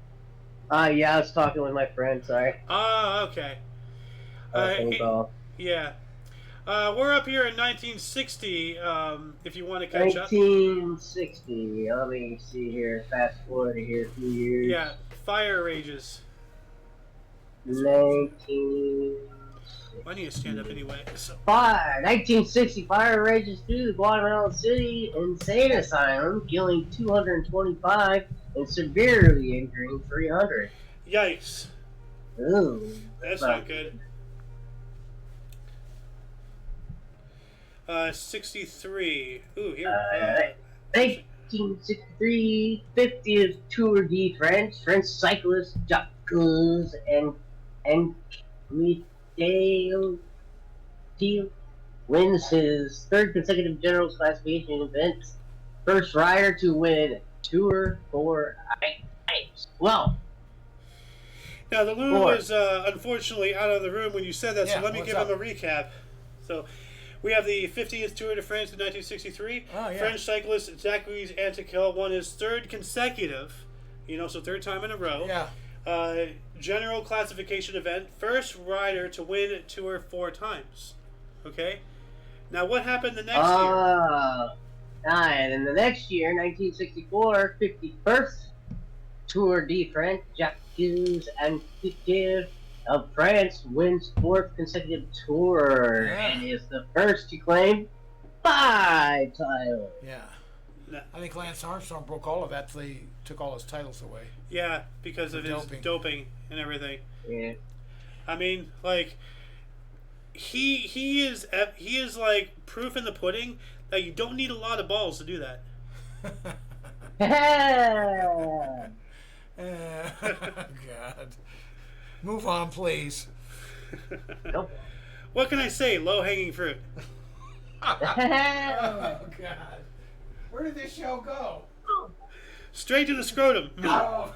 Yeah, I was talking with my friend. Sorry. Ah, okay. Yeah. We're up here in 1960, if you want to catch up. 1960. Let me see here. Fast forward to here a few years. Yeah, fire rages. 19. I need to stand up anyway. So. 1960 fire rages through the Guatemala City insane asylum, killing 225 and severely injuring 300. Yikes. Ooh, That's not good. 63. Ooh, here. 1963, 50th Tour de France. French cyclist Jacques and Teal wins his third consecutive general classification event. First rider to win Tour 4 times. Well, now the Loon was unfortunately out of the room when you said that, so let me give him a recap. So, we have the 50th Tour de France in 1963. Oh, yeah. French cyclist Jacques Anquetil won his third consecutive, so third time in a row. Yeah. General classification event. First rider to win Tour 4 times. Okay? Now, what happened the next year? And in the next year, 1964, 51st Tour de France, Jacques Anquetil of France wins fourth consecutive tour and is the first to claim 5 titles. Yeah. I think Lance Armstrong broke all of that. They took all his titles away. Yeah, because of his doping and everything. Yeah. I mean, like, he is like proof in the pudding that you don't need a lot of balls to do that. God. Move on, please. Nope. What can I say? Low-hanging fruit. Oh, God. Where did this show go? Straight to the scrotum. Oh.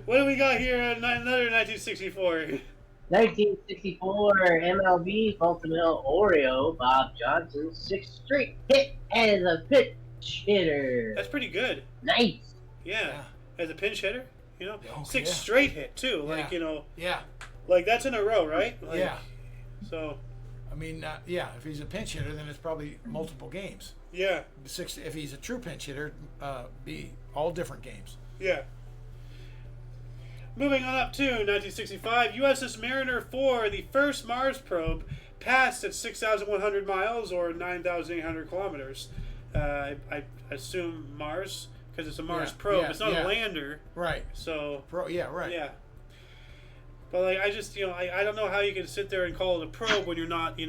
What do we got here? Another 1964. 1964 MLB Baltimore Oreo Bob Johnson 6th straight hit as a pinch hitter. That's pretty good. Nice. Yeah. As a pinch hitter, Oh, 6 straight hit too. Like Yeah. Like that's in a row, right? Like, Yeah. So. I mean, if he's a pinch hitter, then it's probably multiple games. Yeah. If he's a true pinch hitter, be all different games. Yeah. Moving on up to 1965, USS Mariner 4, the first Mars probe, passed at 6,100 miles or 9,800 kilometers. I assume Mars, because it's a Mars probe. It's not a lander. Right. So. Right. Yeah. But like, I just, I don't know how you can sit there and call it a probe when you're not,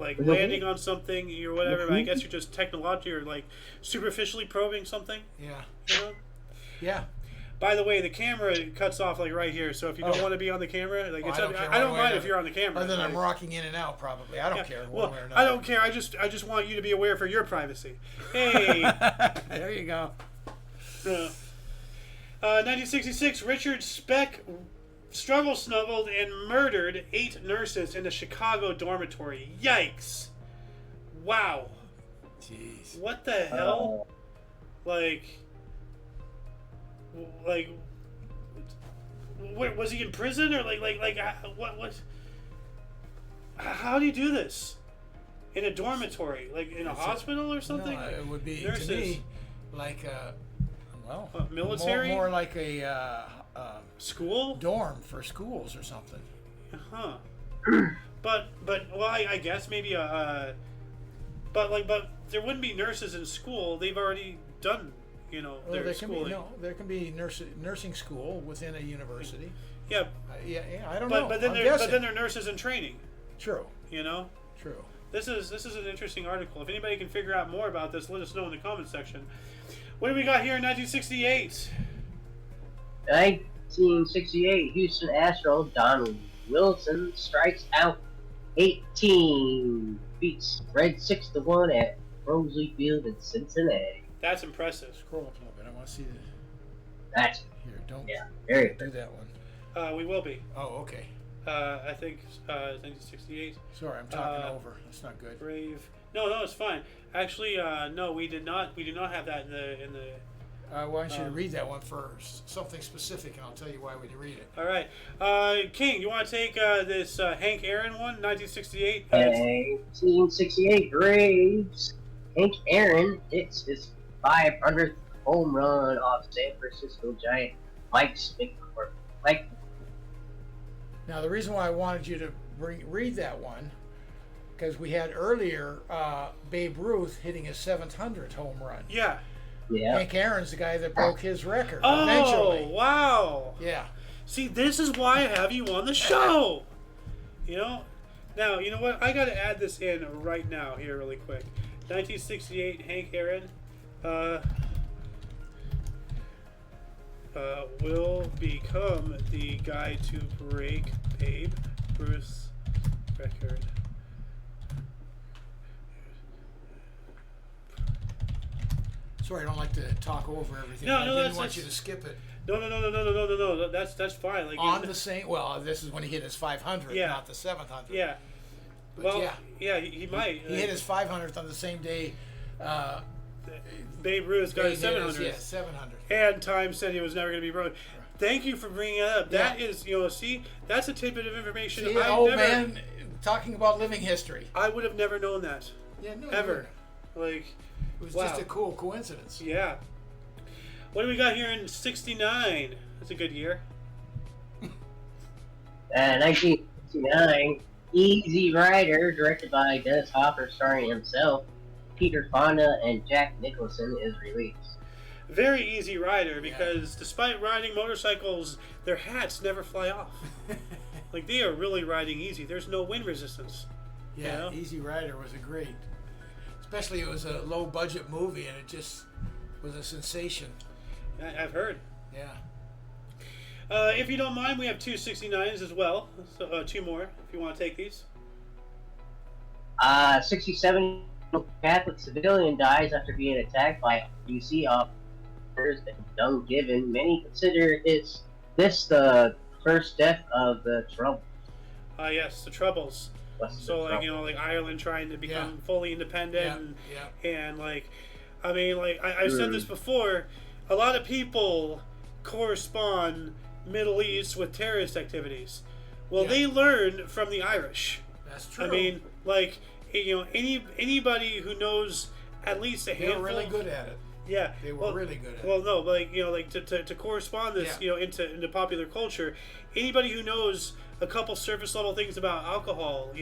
like landing on something or whatever. But I guess you're just technologically or like superficially probing something. Yeah. Yeah. By the way, the camera cuts off like right here. So if you don't want to be on the camera, like I don't mind if you're on the camera. Other than I'm rocking in and out, probably. I don't care. Well, I don't care. I just want you to be aware for your privacy. Hey. There you go. 1966, Richard Speck struggle snuggled and murdered 8 nurses in a Chicago dormitory. Yikes! Wow. Jeez. What the hell? Like, was he in prison or what? How do you do this? In a dormitory, like in a hospital or something? No, it would be nurses. to me like military, more like a school dorm for schools or something. Huh. but I guess maybe but there wouldn't be nurses in school. They've already done their schooling. There can be nursing school within a university. Yeah. I don't know. But then they're nurses in training. True. True. This is an interesting article. If anybody can figure out more about this, let us know in the comment section. What do we got here in 1968? 1968 Houston Astros Don Wilson strikes out 18, beats Red 6-1 at Rosalie Field in Cincinnati. That's impressive. Scroll up a little bit. I want to see the. That's Here, don't. yeah, very do that one. We will be. Oh, okay. I think 1968. Sorry, I'm talking over. That's not good. Brave. No, it's fine. Actually, no, we did not. We did not have that in the. I want you to read that one first. Something specific, and I'll tell you why when you read it. All right, King, you want to take this Hank Aaron one, 1968? 1968 Braves. Hank Aaron hits his 500th home run off San Francisco Giant Mike Spickler. Now, the reason why I wanted you to read that one, because we had earlier Babe Ruth hitting his 700th home run. Yeah. Yeah. Hank Aaron's the guy that broke his record Oh, eventually. wow. Yeah. See, this is why I have you on the show. You know? Now, you know what? I got to add this in right now here really quick. 1968 Hank Aaron will become the guy to break Babe Ruth's record. Sorry, I don't like to talk over everything. No, I didn't that's want you to skip it. No. That's fine. Like On the same, well, this is when he hit his 500th, Yeah. not the 700th. Yeah. But Well, yeah, he might. He hit his 500th on the same day. Babe Ruth got his 700. Yeah, 700. And Time said he was never going to be broken. Thank you for bringing it up. That Yeah. is, see, that's a tidbit of information. See, old man talking about living history. I would have never known that. Yeah, no, Ever. Like, It was wow. just a cool coincidence. Yeah. What do we got here in 69? That's a good year. 1969 Easy Rider, directed by Dennis Hopper, starring himself, Peter Fonda, and Jack Nicholson, is released. Very easy rider because despite riding motorcycles, their hats never fly off. Like, they are really riding easy. There's no wind resistance. Yeah, You know? Easy Rider was a great. Especially it was a low budget movie and it just was a sensation. I've heard. Yeah. If you don't mind, we have two 69s as well. So, two more if you want to take these. 67 Catholic civilian dies after being attacked by UC officers and young Given. Many consider this the first death of the Troubles. Yes, the Troubles. So, like, like Ireland trying to become fully independent. And like, I mean, like, I've said this before, a lot of people correspond Middle East with terrorist activities. Well, they learned from the Irish. That's true. I mean, like, anybody who knows at least a handful. They were really good at it. Yeah, They were really good at it. Well, no, but like to correspond this, into popular culture, anybody who knows a couple surface level things about alcohol,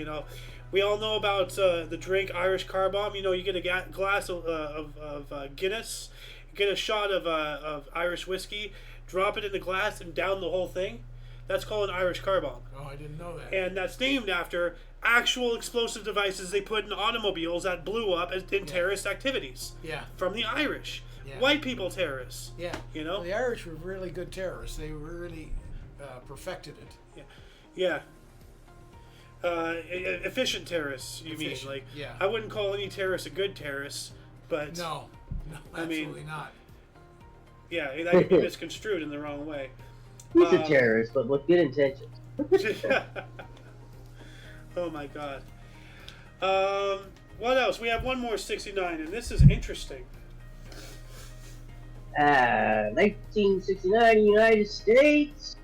we all know about the drink Irish Car Bomb. You get a glass of Guinness, get a shot of Irish whiskey, drop it in the glass, and down the whole thing. That's called an Irish Car Bomb. Oh, I didn't know that. And that's named after actual explosive devices they put in automobiles that blew up in terrorist activities. Yeah. From the Irish. Yeah. White people terrorists. Yeah. Well, the Irish were really good terrorists. They really perfected it. Yeah. Efficient terrorists, you mean? Like, I wouldn't call any terrorist a good terrorist, but no, absolutely not. Yeah, that could be misconstrued in the wrong way. He's a terrorist, but with good intentions. Oh my God. What else? We have one more 69, and this is interesting. 1969 United States.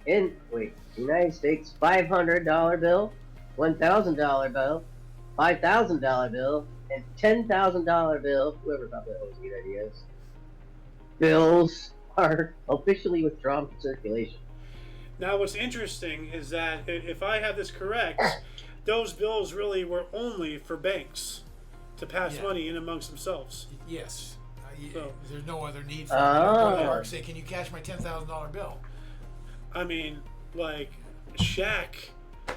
United States $500 bill, $1,000 bill, $5,000 bill, and $10,000 bill. Whoever thought that was a good idea. Bills are officially withdrawn from circulation. Now, what's interesting is that if I have this correct, those bills really were only for banks to pass money in amongst themselves. Yes. So, there's no other need for me to go to the park and say, can you cash my $10,000 bill? I mean, like, Shaq,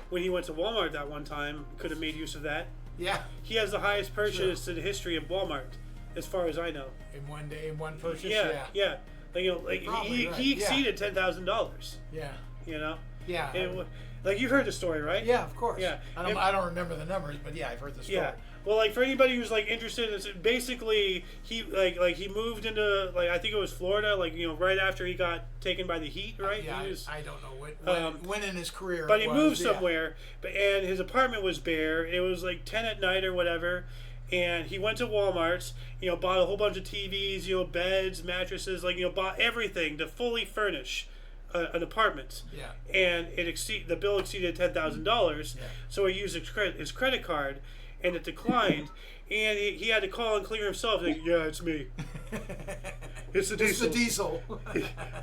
when he went to Walmart that one time, could have made use of that. Yeah. He has the highest purchase in the history of Walmart, as far as I know. In one day, in one purchase? Yeah. Like, he exceeded $10,000. Yeah. Yeah. Like, you've heard the story, right? Yeah, of course. Yeah. I don't remember the numbers, but yeah, I've heard the story. Yeah. Well, like, for anybody who's like interested, it's basically he he moved into, like, I think it was Florida, like, right after he got taken by the Heat, right? Yeah, He was, I don't know when in his career. but it he was, moved yeah. somewhere, and his apartment was bare. It was like 10 at night or whatever, and he went to Walmart's, bought a whole bunch of TVs, beds, mattresses, like, bought everything to fully furnish an apartment. Yeah. And the bill exceeded $10,000, Yeah. so he used his credit card, and it declined, and he had to call and clear himself. Like, yeah, it's me. It's the diesel. It's the diesel.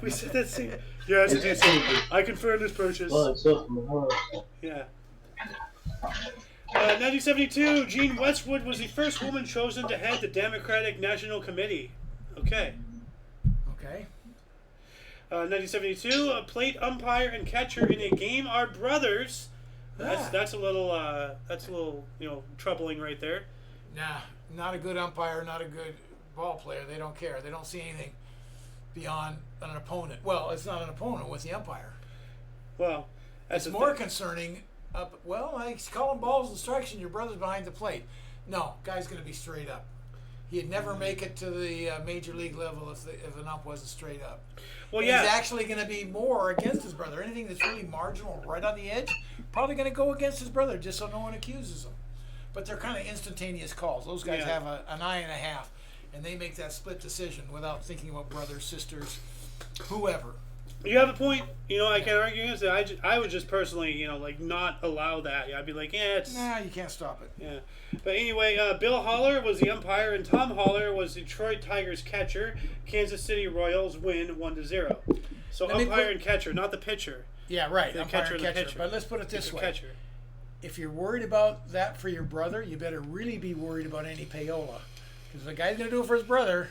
We said that same. Yeah, it's a diesel. I confirm this purchase. Yeah. 1972, Jean Westwood was the first woman chosen to head the Democratic National Committee. Okay. Okay. 1972, a plate umpire and catcher in a game are brothers. That's a little troubling right there. Nah, not a good umpire, not a good ball player. They don't care. They don't see anything beyond an opponent. Well, it's not an opponent with the umpire. Well, it's more concerning. He's calling balls and strikes, and your brother's behind the plate. No, guy's going to be straight up. He'd never make it to the major league level if an ump wasn't straight up. Well, yeah. He's actually going to be more against his brother. Anything that's really marginal, right on the edge, probably going to go against his brother just so no one accuses him. But they're kind of instantaneous calls. Those guys have an eye and a half, and they make that split decision without thinking about brothers, sisters, whoever. You have a point. I can't argue against it. I would just personally, not allow that. I'd be like, it's... Nah, you can't stop it. Yeah. But anyway, Bill Haller was the umpire, and Tom Haller was Detroit Tigers catcher. Kansas City Royals win 1-0. So umpire and catcher, not the pitcher. Yeah, right. The umpire catcher and and the catcher. pitcher. But let's put it this way. Catcher. If you're worried about that for your brother, you better really be worried about any payola. Because the guy's going to do it for his brother,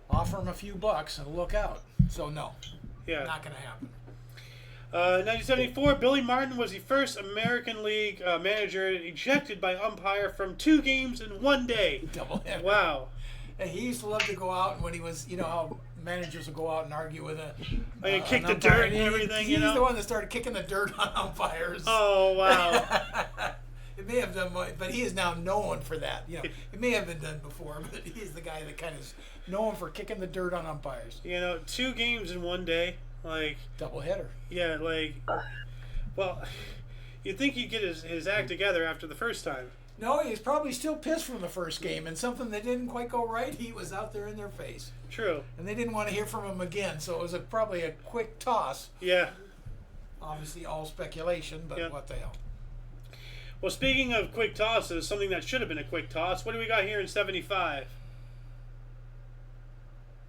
offer him a few bucks and look out. So, no. Yeah. Not going to happen. 1974, Billy Martin was the first American League manager ejected by umpire from 2 games in 1 day. Doubleheader. Wow. And he used to love to go out, and when he was, how managers would go out and argue with kick the dirt and everything, He's the one that started kicking the dirt on umpires. Oh, wow. It may have done, but he is now known for that. It may have been done before, but he's the guy that kind of is known for kicking the dirt on umpires. 2 games in 1 day. Like, doubleheader. Yeah, well, you'd think he'd get his act together after the first time. No, he's probably still pissed from the first game, and something that didn't quite go right, he was out there in their face. True. And they didn't want to hear from him again, so it was probably a quick toss. Yeah. Obviously all speculation, but what the hell. Well, speaking of quick tosses, something that should have been a quick toss, what do we got here in 75?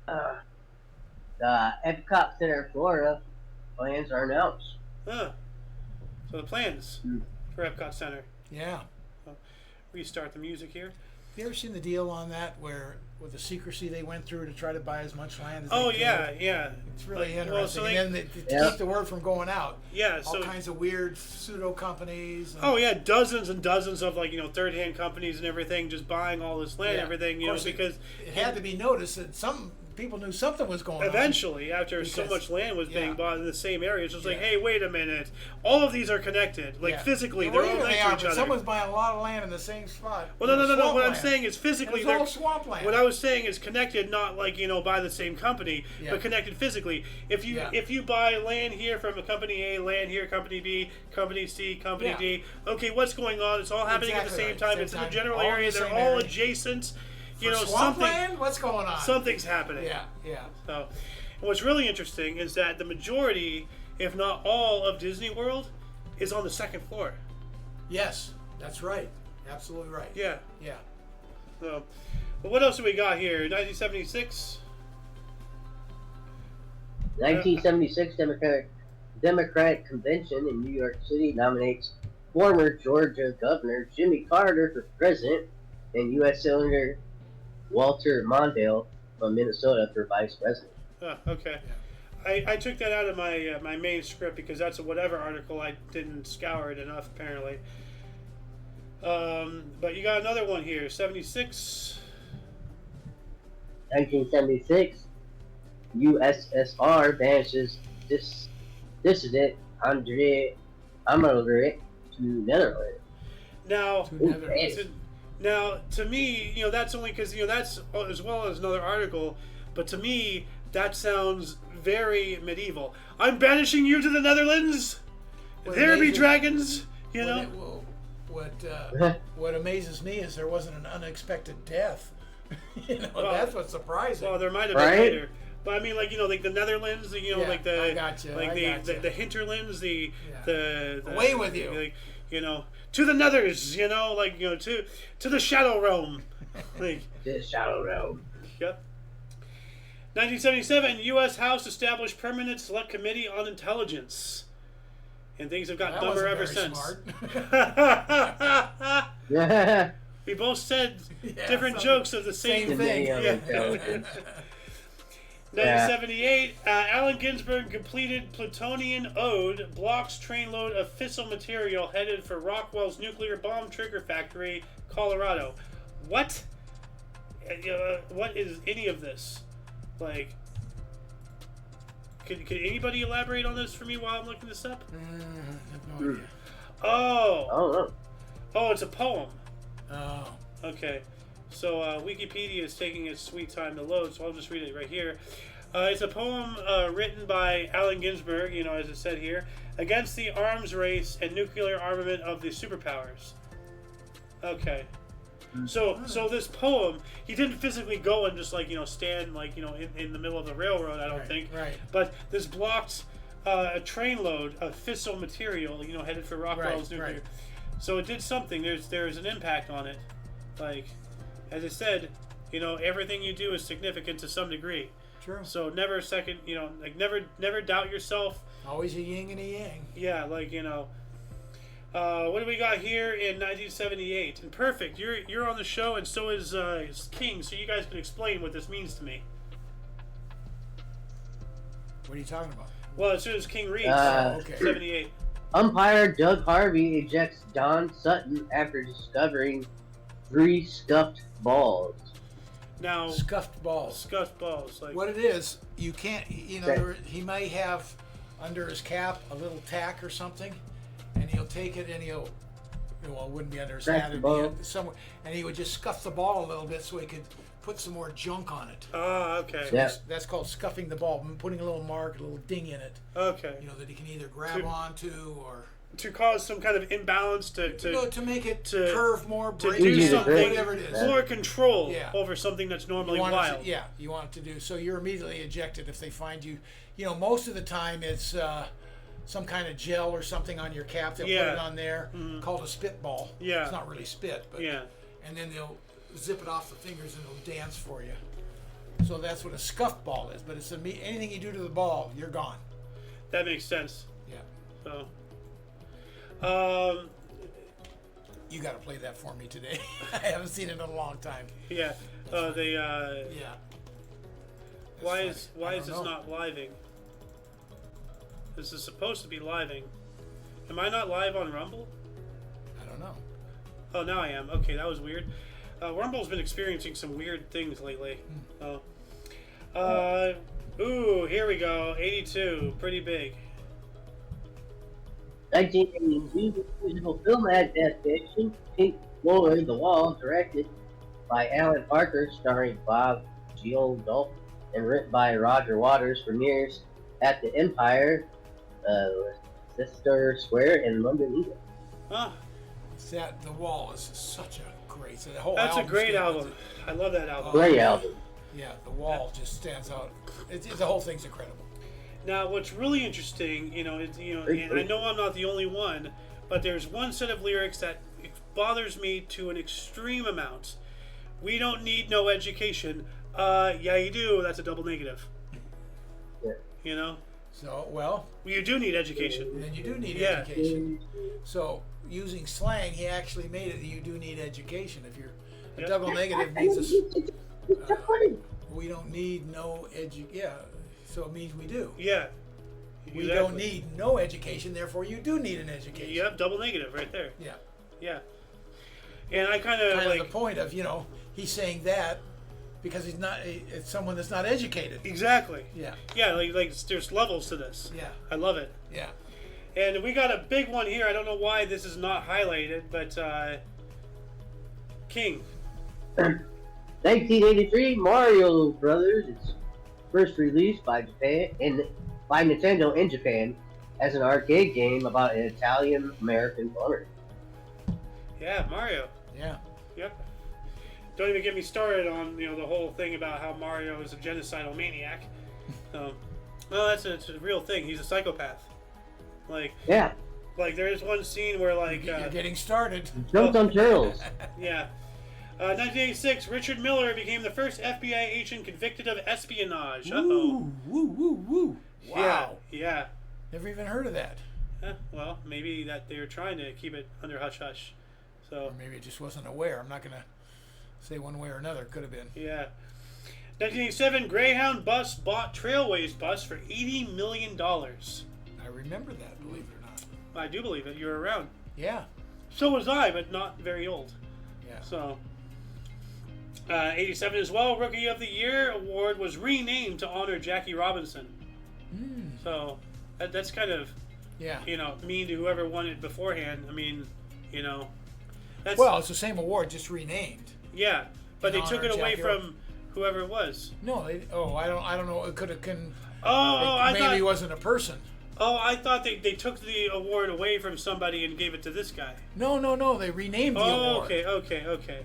The Epcot Center, Florida, plans are announced. So the plans for Epcot Center. Yeah. Restart the music here. Have you ever seen the deal on that where with the secrecy they went through to try to buy as much land as they could? Yeah. It's really interesting. Well, so and then to keep the word from going out. Yeah. All kinds of weird pseudo companies. Dozens and dozens of third-hand companies and everything just buying all this land and everything, because it had to be noticed that some people knew something was going on. Eventually, after so much land was being bought in the same area, it's just like, hey, wait a minute. All of these are connected. Physically, they're all next to each other. Someone's buying a lot of land in the same spot. Well, no. What I'm saying is physically, they're all swampland. What I was saying is connected, not by the same company, but connected physically. If you buy land here from a company A, land here, company B, company C, company D, okay, what's going on? It's all happening at the same time. It's in the general area. They're all adjacent. Swampland? What's going on? Something's happening. Yeah. So, and what's really interesting is that the majority, if not all, of Disney World is on the 2nd floor. Yes, that's right. Absolutely right. Yeah. So, but what else do we got here? 1976. 1976 Democratic Convention in New York City nominates former Georgia Governor Jimmy Carter for president and U.S. Senator Walter Mondale from Minnesota for vice president. Okay. I took that out of my my main script because that's a whatever article. I didn't scour it enough, apparently. But you got another one here, 76. 1976, USSR banishes dissident Andre Amalric to Netherlands. Now, To Netherlands. to me, that's only because that's as well as another article. But to me, that sounds very medieval. I'm banishing you to the Netherlands. There be dragons. What amazes me is there wasn't an unexpected death. That's what's surprising. Well, there might have been Right? later. But I mean, like the Netherlands, like the I gotcha, the hinterlands, the Away with you. like, to the Nethers, to the Shadow Realm, like The Shadow Realm. yep. 1977, U.S. House established permanent select committee on intelligence, and things have gotten That dumber wasn't ever very since. Yeah. We both said different some- jokes of the same same thing. thing. on Yeah. intelligence. 1978, Allen Ginsberg completed Plutonian Ode, blocks trainload of fissile material headed for Rockwell's nuclear bomb trigger factory, Colorado. What? What is any of this? Like, could anybody elaborate on this for me while I'm looking this up? I have no idea. Oh, Oh, it's a poem. Oh. Okay, so Wikipedia is taking its sweet time to load, so I'll just read it right here. It's a poem written by Allen Ginsberg, as it said here, against the arms race and nuclear armament of the superpowers. Okay. So this poem, he didn't physically go and just stand in the middle of the railroad, I don't think. Right. But this blocked a trainload of fissile material, headed for Rockwell's nuclear. Right. So it did something. There's an impact on it. Like, as I said, everything you do is significant to some degree. True. So never second, never doubt yourself. Always a yin and a yang. Yeah, what do we got here in 1978? And perfect, you're on the show, and so is King. So you guys can explain what this means to me. What are you talking about? Well, as soon as King reads, Okay. 78. umpire Doug Harvey ejects Don Sutton after discovering 3 scuffed balls. Now, Scuffed balls. scuffed balls. Like, What it is, you can't. Okay. He may have under his cap a little tack or something, and he'll take it and he'll. Well, it wouldn't be under his Crack hat. the It'd ball. be somewhere, and he would just scuff the ball a little bit so he could put some more junk on it. okay. Yeah. That's called scuffing the ball, putting a little mark, a little ding in it. Okay. That he can either grab onto or To cause some kind of imbalance to to make it to- curve more, to break do Easy to something, break. whatever it is. more control Yeah. over something that's normally You want it wild. to, you want it to do so. You're immediately ejected if they find you. Most of the time it's some kind of gel or something on your cap. They'll Yeah. put it on there, called a spitball. Yeah. It's not really spit, but Yeah. and then they'll zip it off the fingers and it'll dance for you. So that's what a scuffed ball is. But it's anything you do to the ball, you're gone. That makes sense. Yeah. So, You got to play that for me today. I haven't seen it in a long time. yeah. Yeah. Why That's is funny. I don't this know. not living? This is supposed to be living. Am I not live on Rumble? I don't know. Oh, now I am. Okay, that was weird. Rumble's been experiencing some weird things lately. Ooh, here we go. 82, pretty big. 1982 musical film adaptation, Pink Floyd, The Wall, directed by Alan Parker, starring Bob Geldof, and written by Roger Waters, premieres at the Empire, Leicester Square in London, England. Huh. The Wall is such a great. So the whole That's a album's great good. album. I love that album. Great album. Yeah, The Wall just stands out. The whole thing's incredible. Now, what's really interesting, and I know I'm not the only one, but there's one set of lyrics that bothers me to an extreme amount. We don't need no education. Yeah, you do. That's a double negative. Yeah. So, well, You do need education. then you do need Yeah. education. So, using slang, he actually made it that you do need education. If you're a Yep. double negative means we don't need no Yeah, so it means we do. Yeah. We Exactly. don't need no education, therefore you do need an education. Yep, double negative right there. Yeah. Yeah. And I kind of Kind like of the point of, he's saying that because it's someone that's not educated. exactly. Yeah. Yeah, like there's levels to this. Yeah. I love it. Yeah. And we got a big one here. I don't know why this is not highlighted, but King. 1983, Mario Brothers is first released by Nintendo in Japan as an arcade game about an Italian-American farmer. Yeah, Mario. Yeah. Yep. Don't even get me started on the whole thing about how Mario is a genocidal maniac. Well, that's a real thing. He's a psychopath. Like there is one scene where You're getting started. Jumped on turtles. Yeah. 1986, Richard Miller became the first FBI agent convicted of espionage. Woo, woo, woo, woo. Wow. Yeah. Never even heard of that. Well, maybe that they were trying to keep it under hush hush. So. Or maybe it just wasn't aware. I'm not going to say one way or another. Could have been. Yeah. 1987, Greyhound Bus bought Trailways Bus for $80 million. I remember that, believe it or not. I do believe it. You were around. Yeah. So was I, but not very old. Yeah. So. 87 as well, Rookie of the Year award was renamed to honor Jackie Robinson. So that's kind of, mean to whoever won it beforehand. I mean, that's, well, it's the same award, just renamed. Yeah, but they took it away Jackie from whoever it was. No, I don't know. It could have been. Maybe he wasn't a person. Oh, I thought they took the award away from somebody and gave it to this guy. No, they renamed the award. Okay.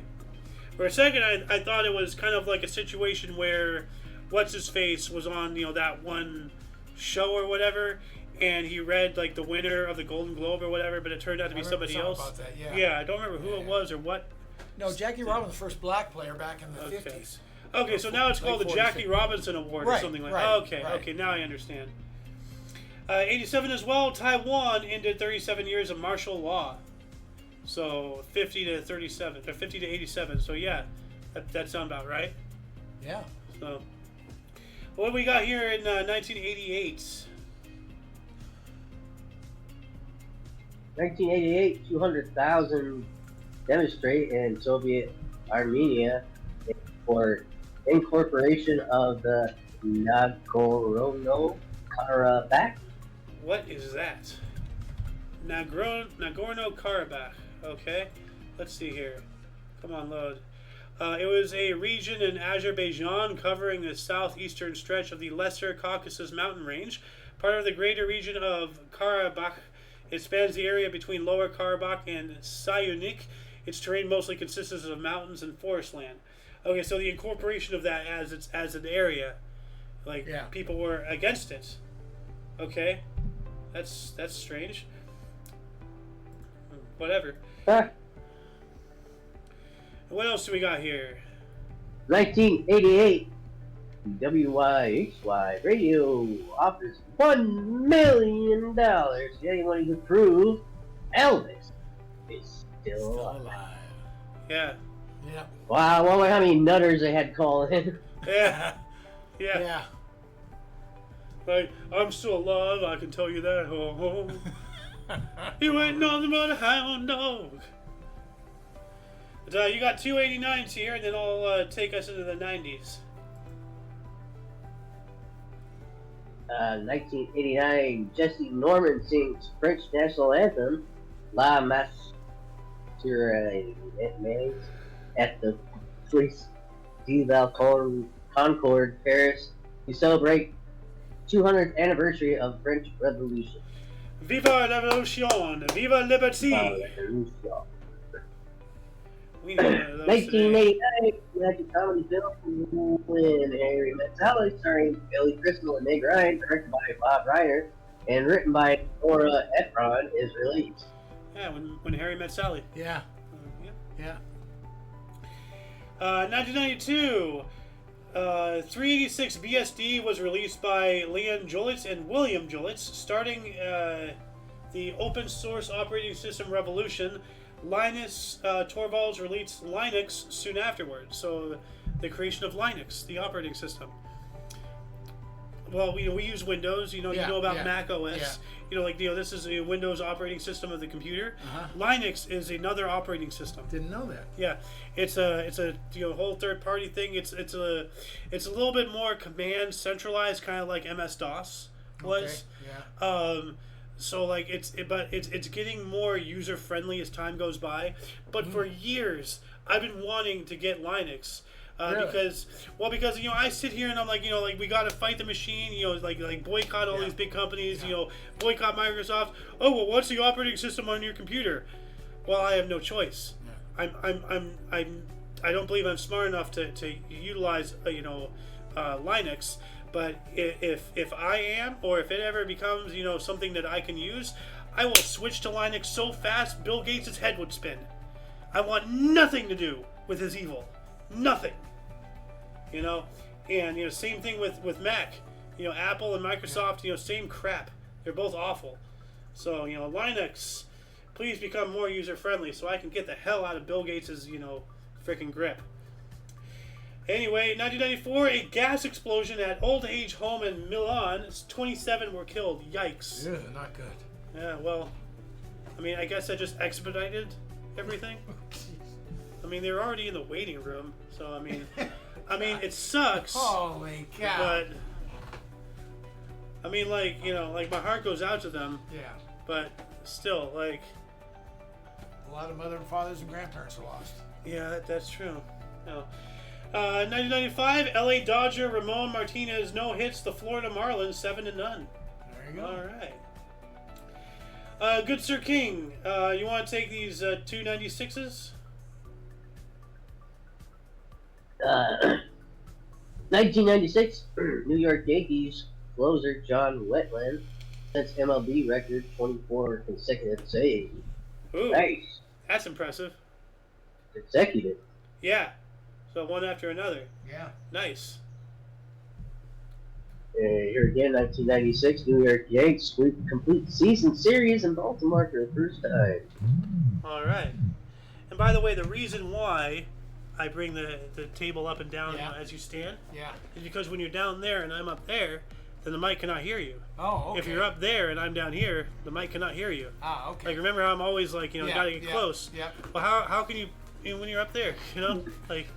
For a second, I thought it was kind of like a situation where what's-his-face was on, that one show or whatever, and he read, like, the winner of the Golden Globe or whatever, but it turned out to be somebody else. About that, yeah. Yeah, I don't remember who it was or what. No, Jackie Robinson, the first black player back in the 50s. Okay, so now it's called the Jackie Robinson Award or something like that. Okay, now I understand. 87 as well, Taiwan ended 37 years of martial law. So 50 to 37, or 50 to 87. So yeah, that sounds about right. Yeah. So what do we got here in 1988? 1988, 200,000 demonstrate in Soviet Armenia for incorporation of the Nagorno-Karabakh. What is that? Nagorno-Karabakh. Okay, let's see here. Come on, load. It was a region in Azerbaijan covering the southeastern stretch of the Lesser Caucasus mountain range, part of the greater region of Karabakh. It spans the area between Lower Karabakh and Sayunik. Its terrain mostly consists of mountains and forest land. Okay, so the incorporation of that as an area, people were against it. Okay, that's strange. Whatever. What else do we got here? 1988, WYHY Radio offers $1 million to anyone who can prove Elvis is still alive. Yeah. Wow, I wonder how many nutters they had call in. Yeah. Like, I'm still alive, I can tell you that. Ho. You ain't nothing but a hound dog. But, you got 289s here, and then I'll take us into the 90s. 1989, Jesse Norman sings French national anthem, La Marseillaise, at the Place de la Concorde, Paris, to celebrate 200th anniversary of French Revolution. Viva la Revolution! Viva Liberté! 1989, magic comedy film when Harry Met Sally, starring Billy Crystal and Meg Ryan, directed by Bob Reiner, and written by Nora Ephron, is released. Yeah, when Harry Met Sally. Yeah. 1992, 386 BSD was released by Leon Jolitz and William Jolitz, starting the open source operating system revolution. Linus Torvalds released Linux soon afterwards, so the creation of Linux, the operating system. Well, we use Windows. You know about Mac OS. Yeah. This is a Windows operating system of the computer. Linux is another operating system. Didn't know that. Yeah, it's a whole third party thing. It's a little bit more command centralized, kind of like MS DOS was. Okay. Yeah. So like it's getting more user friendly as time goes by. But for years I've been wanting to get Linux. Really? Because I sit here and I'm like like we gotta fight the machine, like boycott all these big companies, boycott Microsoft. Oh well, what's the operating system on your computer? Well, I have no choice. I don't believe I'm smart enough to utilize Linux. But if I am, or if it ever becomes something that I can use, I will switch to Linux so fast Bill Gates' head would spin. I want nothing to do with his evil. Nothing. And same thing with Mac. Apple and Microsoft, same crap. They're both awful. So, Linux, please become more user friendly so I can get the hell out of Bill Gates' freaking grip. Anyway, 1994, a gas explosion at old age home in Milan. 27 were killed. Yikes. Yeah, not good. Yeah, well, I mean, I guess that just expedited everything. I mean, they were already in the waiting room, so I mean, it sucks. Holy cow! But I mean, like my heart goes out to them. Yeah. But still, like, a lot of mother and fathers and grandparents are lost. Yeah, that's true. No. 1995, LA Dodger Ramon Martinez no hits the Florida Marlins 7-0. There you go. All right. Good Sir King, you want to take these 296s? 1996, New York Yankees closer John Wetland sets MLB record 24 consecutive saves. Ooh, Nice. That's impressive. Consecutive. Yeah. So one after another. Yeah. Nice. Here again, 1996, New York Yankees sweep complete season series in Baltimore for the first time. All right. And by the way, the reason why I bring the table up and down as you stand is because when you're down there and I'm up there, then the mic cannot hear you. Oh, okay. If you're up there and I'm down here, the mic cannot hear you. Ah, okay. Like, remember how I'm always like, gotta get close. Yeah. Well, how can you when you're up there, like...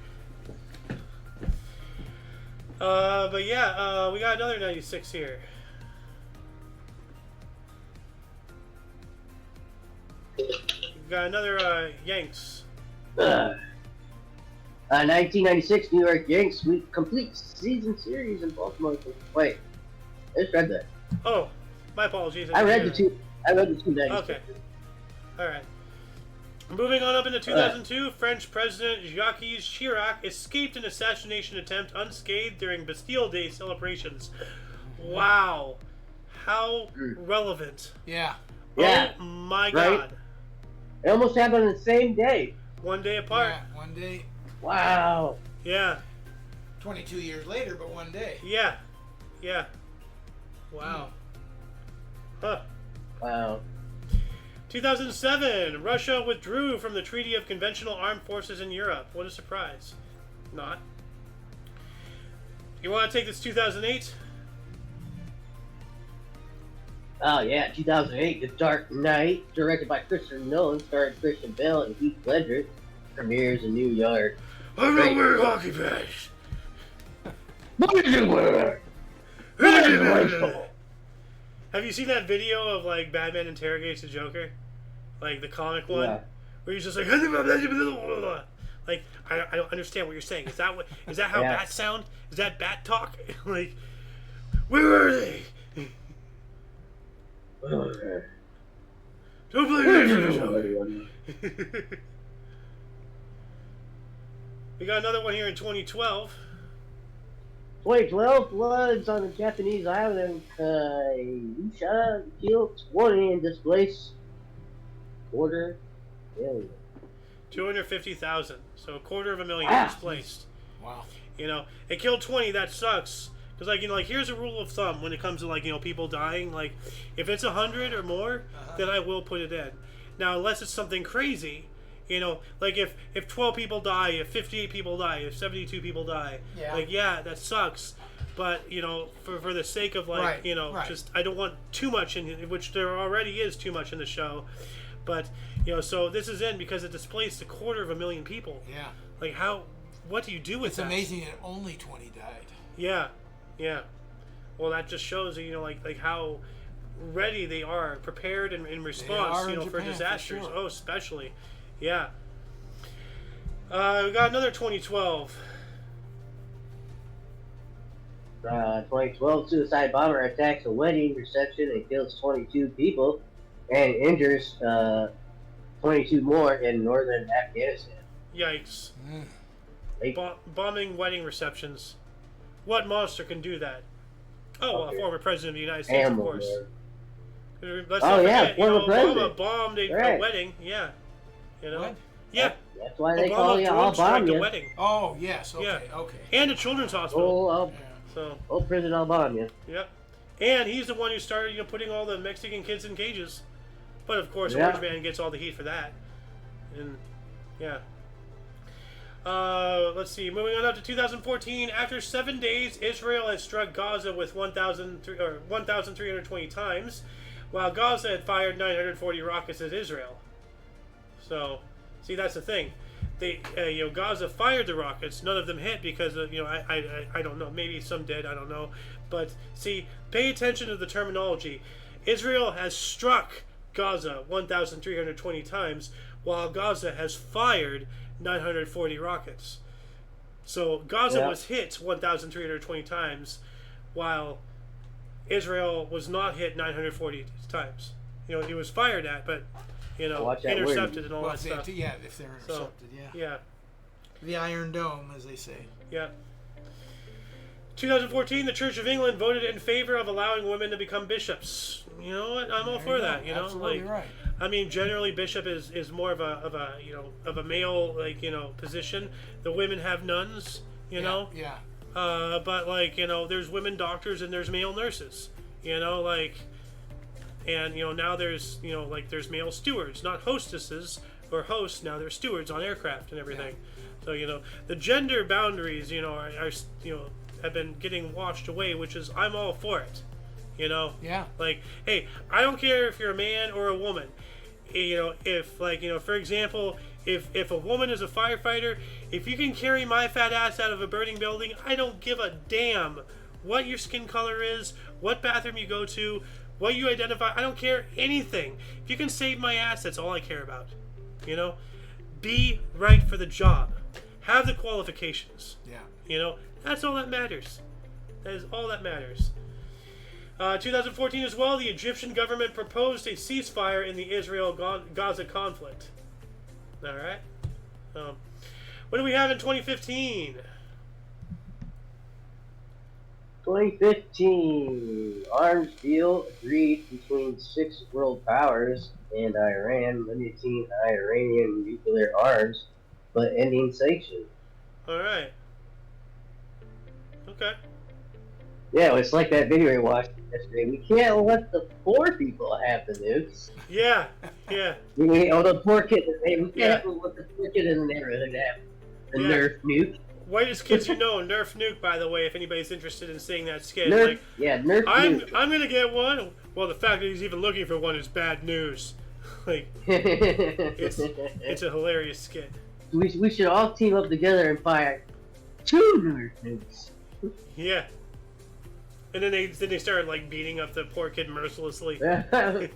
but yeah, we got another 96 here. We got another Yanks. 1996, New York Yankees sweep complete season series in Baltimore. Wait, I just read that. Oh, my apologies. I read the 296. Okay. All right. Moving on up into 2002, French President Jacques Chirac escaped an assassination attempt unscathed during Bastille Day celebrations. Wow. How relevant. Yeah. Yeah. Oh my Right? God. It almost happened on the same day. One day apart. Yeah, one day. Wow. Yeah. 22 years later, but one day. Yeah. Yeah. Wow. Huh. Wow. 2007, Russia withdrew from the Treaty of Conventional Armed Forces in Europe. What a surprise. Not. You want to take this 2008? Oh yeah, 2008, The Dark Knight, directed by Christopher Nolan, starring Christian Bale and Heath Ledger, premieres in New York. I'm not wearing hockey pads. What did you wear? Have you seen that video of like Batman interrogates the Joker, like the comic one, where he's just like, like I don't understand what you're saying. Is that how bats sound? Is that bat talk? Like, where are they? Don't blame me. We got another one here in 2012. 2012 floods on the Japanese island Kyushu killed 20 and displaced quarter million. 250,000. So a quarter of a million displaced. Wow. It killed 20. That sucks. Because like here's a rule of thumb when it comes to people dying. Like if it's 100 or more, then I will put it in. Now unless it's something crazy. Like if 12 people die, if 58 people die, if 72 people die, that sucks. But for the sake of just I don't want too much in which there already is too much in the show. But so this is in because it displaced 250,000 people. Yeah. Like what do you do with that? It's amazing that only 20 died. Yeah. Yeah. Well, that just shows like how ready they are, prepared in response, are in for Japan, for disasters. sure. Oh, especially, yeah. We got another 2012. 2012 suicide bomber attacks a wedding reception and kills 22 people and injures 22 more in northern Afghanistan. Yikes! They, Bombing wedding receptions. What monster can do that? Oh, Okay. Former president of the United States, Animal, of course. man. Let's Oh, not yeah, forget, former Obama president. bombed a Right. wedding. Yeah, What? Yeah. That's why they Obama call you drone all strike bomb a you. wedding. Oh, yes. Okay. Yeah. Okay. And a children's hospital. Oh, Yeah. So, President Obama. yep. And he's the one who started, putting all the Mexican kids in cages. But of course, Yeah. Orange Man gets all the heat for that. And yeah. Let's see. Moving on up to 2014. After 7 days, Israel had struck Gaza with 1,320 times, while Gaza had fired 940 rockets at Israel. So, see, that's the thing. They, Gaza fired the rockets. None of them hit because, I don't know. Maybe some did. I don't know. But see, pay attention to the terminology. Israel has struck Gaza 1,320 times, while Gaza has fired 940 rockets. So Gaza was hit 1,320 times, while Israel was not hit 940 times. It was fired at, but intercepted and all Well, that stuff. yeah, if they're intercepted, yeah. Yeah. The Iron Dome, as they say. Yeah. 2014, the Church of England voted in favor of allowing women to become bishops. You know what? I'm all for that. Absolutely right. I mean, generally, bishop is more of a male position. The women have nuns. Yeah. But there's women doctors and there's male nurses. And now there's there's male stewards, not hostesses or hosts. Now there's stewards on aircraft and everything. Yeah. So the gender boundaries are have been getting washed away, which is I'm all for it. Yeah. Like, hey, I don't care if you're a man or a woman. If for example, if a woman is a firefighter, if you can carry my fat ass out of a burning building, I don't give a damn what your skin color is, what bathroom you go to, what you identify. I don't care anything. If you can save my ass, that's all I care about. Be right for the job. Have the qualifications. Yeah. That's all that matters. That is all that matters. 2014 as well, the Egyptian government proposed a ceasefire in the Israel-Gaza conflict. All right. What do we have in 2015? 2015 arms deal agreed between 6 world powers and Iran, limiting Iranian nuclear arms, but ending sanctions. All right. Okay. Yeah, it's like that video we watched yesterday. We can't let the poor people have the nukes. Yeah. Yeah. The poor kids. We can't let the poor kids in the neighborhood have the Nerf nuke. Whitest kids Nerf nuke, by the way, if anybody's interested in seeing that skit. Nerf I'm nuke. gonna get one. Well, the fact that he's even looking for one is bad news. It's a hilarious skit. We should all team up together and fire 2 Nerf nukes. Yeah. And then they started beating up the poor kid mercilessly. Hey,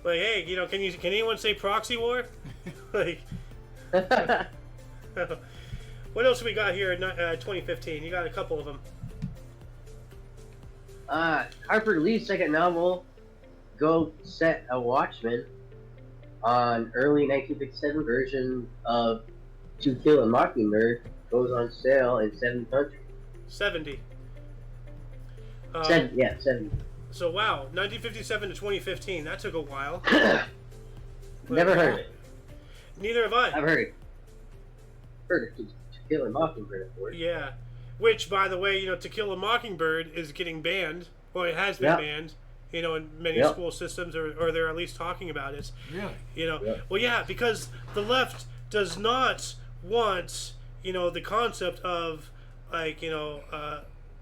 can anyone say proxy war? What else we got here in 2015? You got a couple of them. Harper Lee's second novel, Go Set a Watchman, on early 1957 version of To Kill a Mockingbird, goes on sale in 7 countries. 70. 70. So wow, 1957 to 2015. That took a while. Never heard it. Neither have I. I've heard it. To Kill a Mockingbird, of course. Yeah. Which, by the way, To Kill a Mockingbird is getting banned. Well, it has been banned. In many school systems, or they're at least talking about it. Really? Well, yeah, because the left does not want, the concept of, because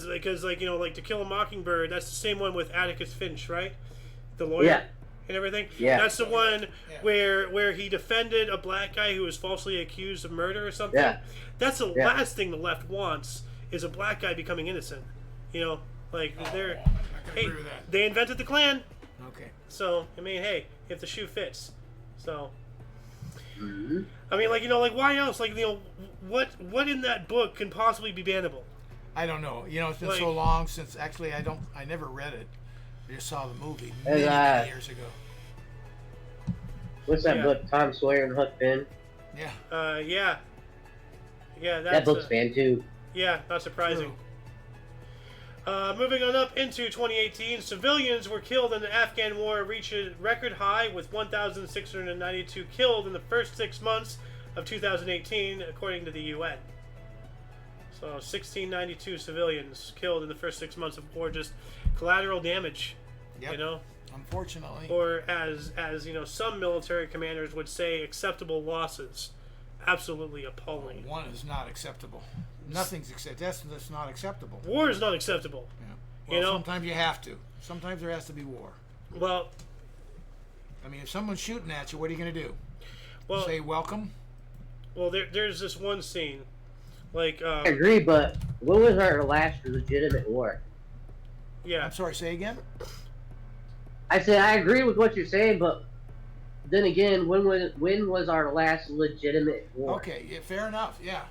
To Kill a Mockingbird, that's the same one with Atticus Finch, right? The lawyer and everything. Yeah. That's the one where he defended a black guy who was falsely accused of murder or something. Yeah. That's the last thing the left wants is a black guy becoming innocent. They're I agree with that. they invented the Klan. Okay. So, I mean, hey, if the shoe fits. So, Mhm. I mean, like, you know, like, why else? Like, you know, what in that book can possibly be bannable? I don't know. You know, it's been Like- so long since, actually, I never read it. I just saw the movie And, many years ago. What's that Yeah. book? Tom Sawyer and Huck Finn. Yeah. Yeah. Yeah, That that's... book's banned too. yeah, not surprising. True. Moving on up into 2018, civilians were killed in the Afghan war, reached a record high with 1,692 killed in the first 6 months of 2018, according to the UN. So 1,692 civilians killed in the first 6 months of war, just collateral damage, Yep. you know? Unfortunately. Or as you know, some military commanders would say, acceptable losses. Absolutely appalling. One is not acceptable. Nothing's acceptable. That's not acceptable. War is not acceptable. Yeah. Well, You know? sometimes you have to. Sometimes there has to be war. Well, I mean, if someone's shooting at you, what are you going to do? well, Say welcome? well. There's this one scene, like, I agree, but when was our last legitimate war? yeah. I'm sorry, say again? I said I agree with what you're saying, but then again, when was our last legitimate war? Okay, yeah, fair enough, yeah.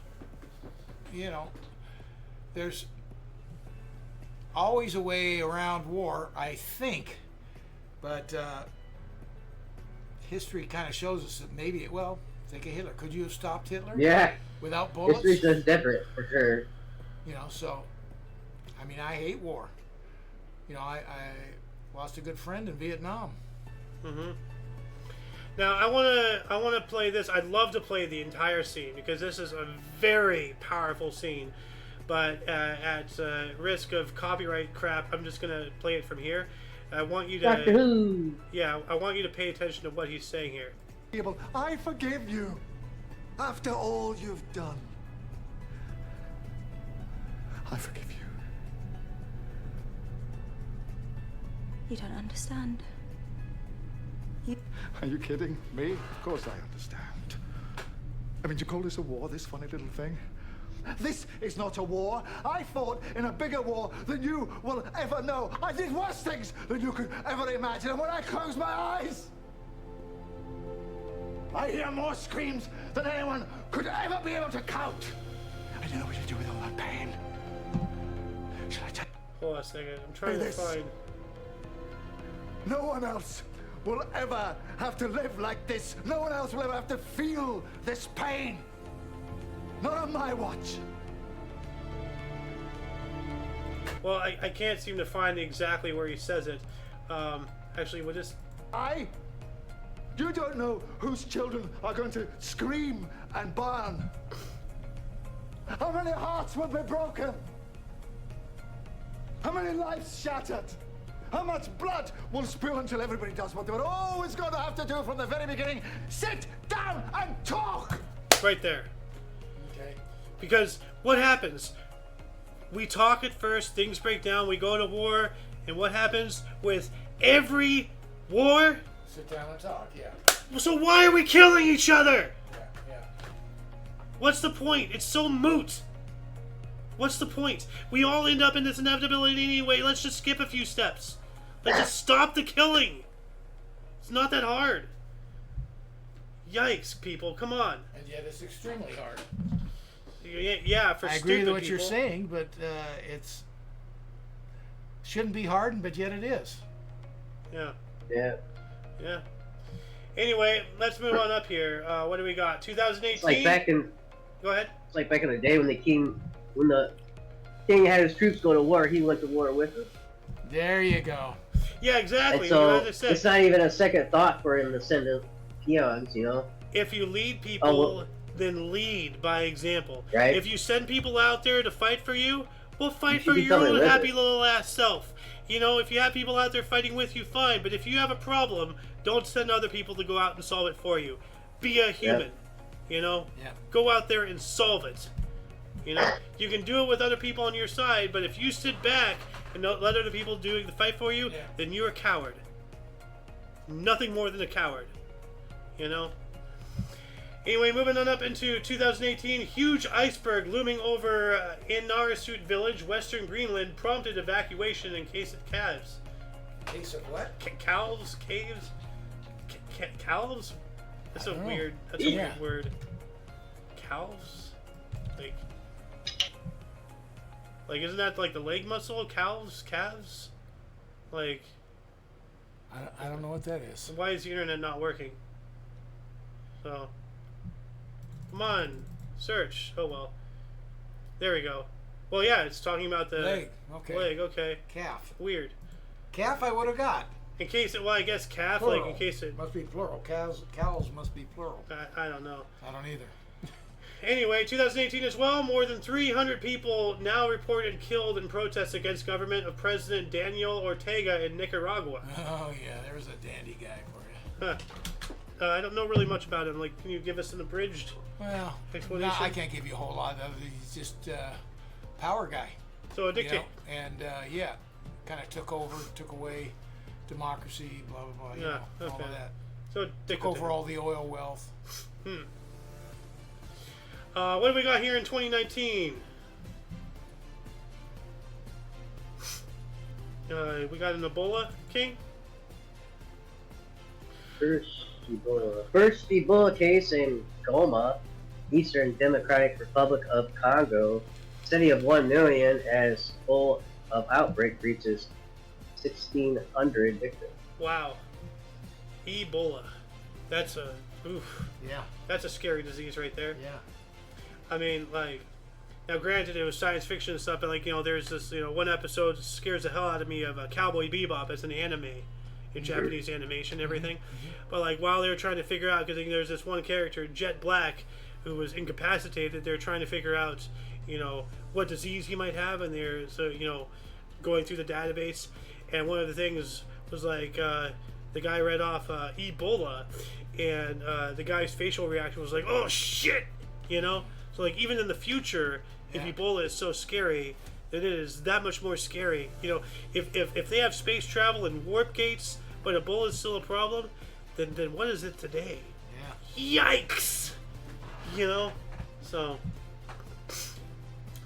You know, there's always a way around war, I think, but history kind of shows us that maybe, well, think of Hitler. Could you have stopped Hitler? Yeah, Without bullets? history's just different for sure. You know, so, I mean, I hate war. You know, I lost a good friend in Vietnam. Mm-hmm. Now I wanna play this. I'd love to play the entire scene because this is a very powerful scene. But at risk of copyright crap, I'm just gonna play it from here. I want you Doctor to, Who. yeah, I want you to pay attention to what he's saying here. I forgive you after all you've done. I forgive you. You don't understand. Are you kidding me? Of course I understand. I mean, do you call this a war, this funny little thing? This is not a war. I fought in a bigger war than you will ever know. I did worse things than you could ever imagine. And when I close my eyes, I hear more screams than anyone could ever be able to count. I don't know what to do with all that pain. Should I tell Hold on a second. I'm trying to This. find. No one else will ever have to live like this. No one else will ever have to feel this pain. Not on my watch. Well, I can't seem to find exactly where he says it. Actually, we'll just. You don't know whose children are going to scream and burn. How many hearts will be broken? How many lives shattered? How much blood will spill until everybody does what they were always going to have to do from the very beginning? Sit down and talk! Right there. Okay. Because what happens? We talk at first, things break down, we go to war, and what happens with every war? Sit down and talk, yeah. So why are we killing each other? Yeah. What's the point? It's so moot. What's the point? We all end up in this inevitability anyway. Let's just skip a few steps. Let's just stop the killing. It's not that hard. Yikes, people. Come on. And yet it's extremely hard. Yeah, for I stupid agree with what people. you're saying, but it's shouldn't be hard, but yet it is. Yeah. Yeah. Yeah. Anyway, let's move on up here. What do we got? 2018? It's like back in Go ahead. it's like back in the day when the king had his troops go to war, he went to war with them. There you go. Yeah, exactly. And so As I said, it's not even a second thought for him to send the peons, you know? if you lead people, well- then lead by example. Right. If you send people out there to fight for you, well, fight should for be your coming own with happy it. little ass self. You know, if you have people out there fighting with you, fine. But if you have a problem, don't send other people to go out and solve it for you. Be a human. You know? Yeah. Go out there and solve it. You know? You can do it with other people on your side, but if you sit back and don't let other people do the fight for you, Yeah. then you're a coward. Nothing more than a coward. You know? Anyway, moving on up into 2018, huge iceberg looming over InoSH village, western Greenland, prompted evacuation in case of calves. Case of what? Calves? Caves? Calves? That's a don't know. weird. That's a weird word. Calves? Like, isn't that like the leg muscle? Calves? Calves? Like, I don't know what that is. why is the internet not working? So, come on, search. Oh well. There we go. Well, yeah, it's talking about the Leg. Okay. Leg. Okay. Calf. Weird. Calf I would have got. In case it, well, I guess calf. Plural. Like in case it. Must be plural. Cows must be plural. I don't know. I don't either. Anyway, 2018 as well, more than 300 people now reported killed in protests against government of President Daniel Ortega in Nicaragua. Oh yeah, there's a dandy guy for you. I don't know really much about him. Like, can you give us an abridged Well, explanation? I can't give you a whole lot of it. He's just power guy. So a dictator. And yeah, kind of took away democracy, blah blah blah. Yeah, all okay. of that. So Took dictator. over all the oil wealth. What do we got here in 2019? We got an Ebola king. First Ebola case in Goma, Eastern Democratic Republic of Congo. City of 1 million as full of outbreak reaches 1,600 victims. Wow. Ebola. That's a Yeah, that's a scary disease right there. yeah. I mean, like, now granted it was science fiction and stuff, but like, there's this, one episode that scares the hell out of me of Cowboy Bebop as an anime in Japanese animation and everything. But like, while they were trying to figure out, because there's this one character, Jet Black, who was incapacitated, they're trying to figure out, what disease he might have, and they're, going through the database, and one of the things was like, the guy read off Ebola, and the guy's facial reaction was like, oh shit, So like, even in the future, if Ebola is so scary, then it is that much more scary. If they have space travel and warp gates, but Ebola is still a problem, then what is it today? Yeah. Yikes! So,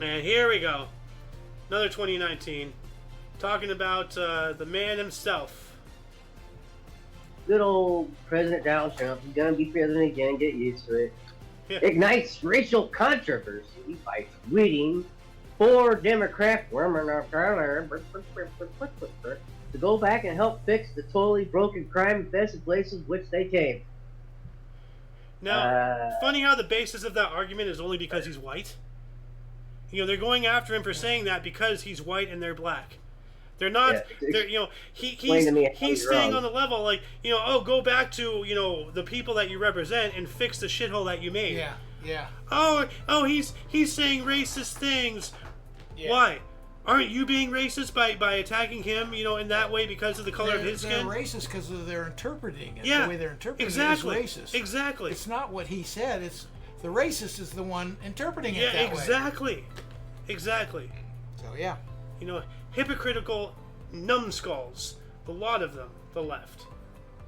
and here we go. Another 2019. Talking about the man himself. Good old President Donald Trump. He's gonna be president again. Get used to it. Yeah. Ignites racial controversy by tweeting 4 Democrat women to go back and help fix the totally broken, crime-infested places which they came. Now, funny how the basis of that argument is only because he's white. They're going after him for saying that because he's white and they're black. They're not. Yeah, he's staying on the level like, go back to the people that you represent and fix the shithole that you made. Yeah, yeah. Oh, he's saying racist things. Yeah. Why? Aren't you being racist by attacking him, in that way because of the color of his skin? They're racist because they're interpreting it. Yeah, The way they're interpreting exactly. it is racist. Exactly. It's not what he said. It's the racist is the one interpreting it Yeah, that exactly. Exactly. So yeah. Hypocritical numbskulls. A lot of them, the left.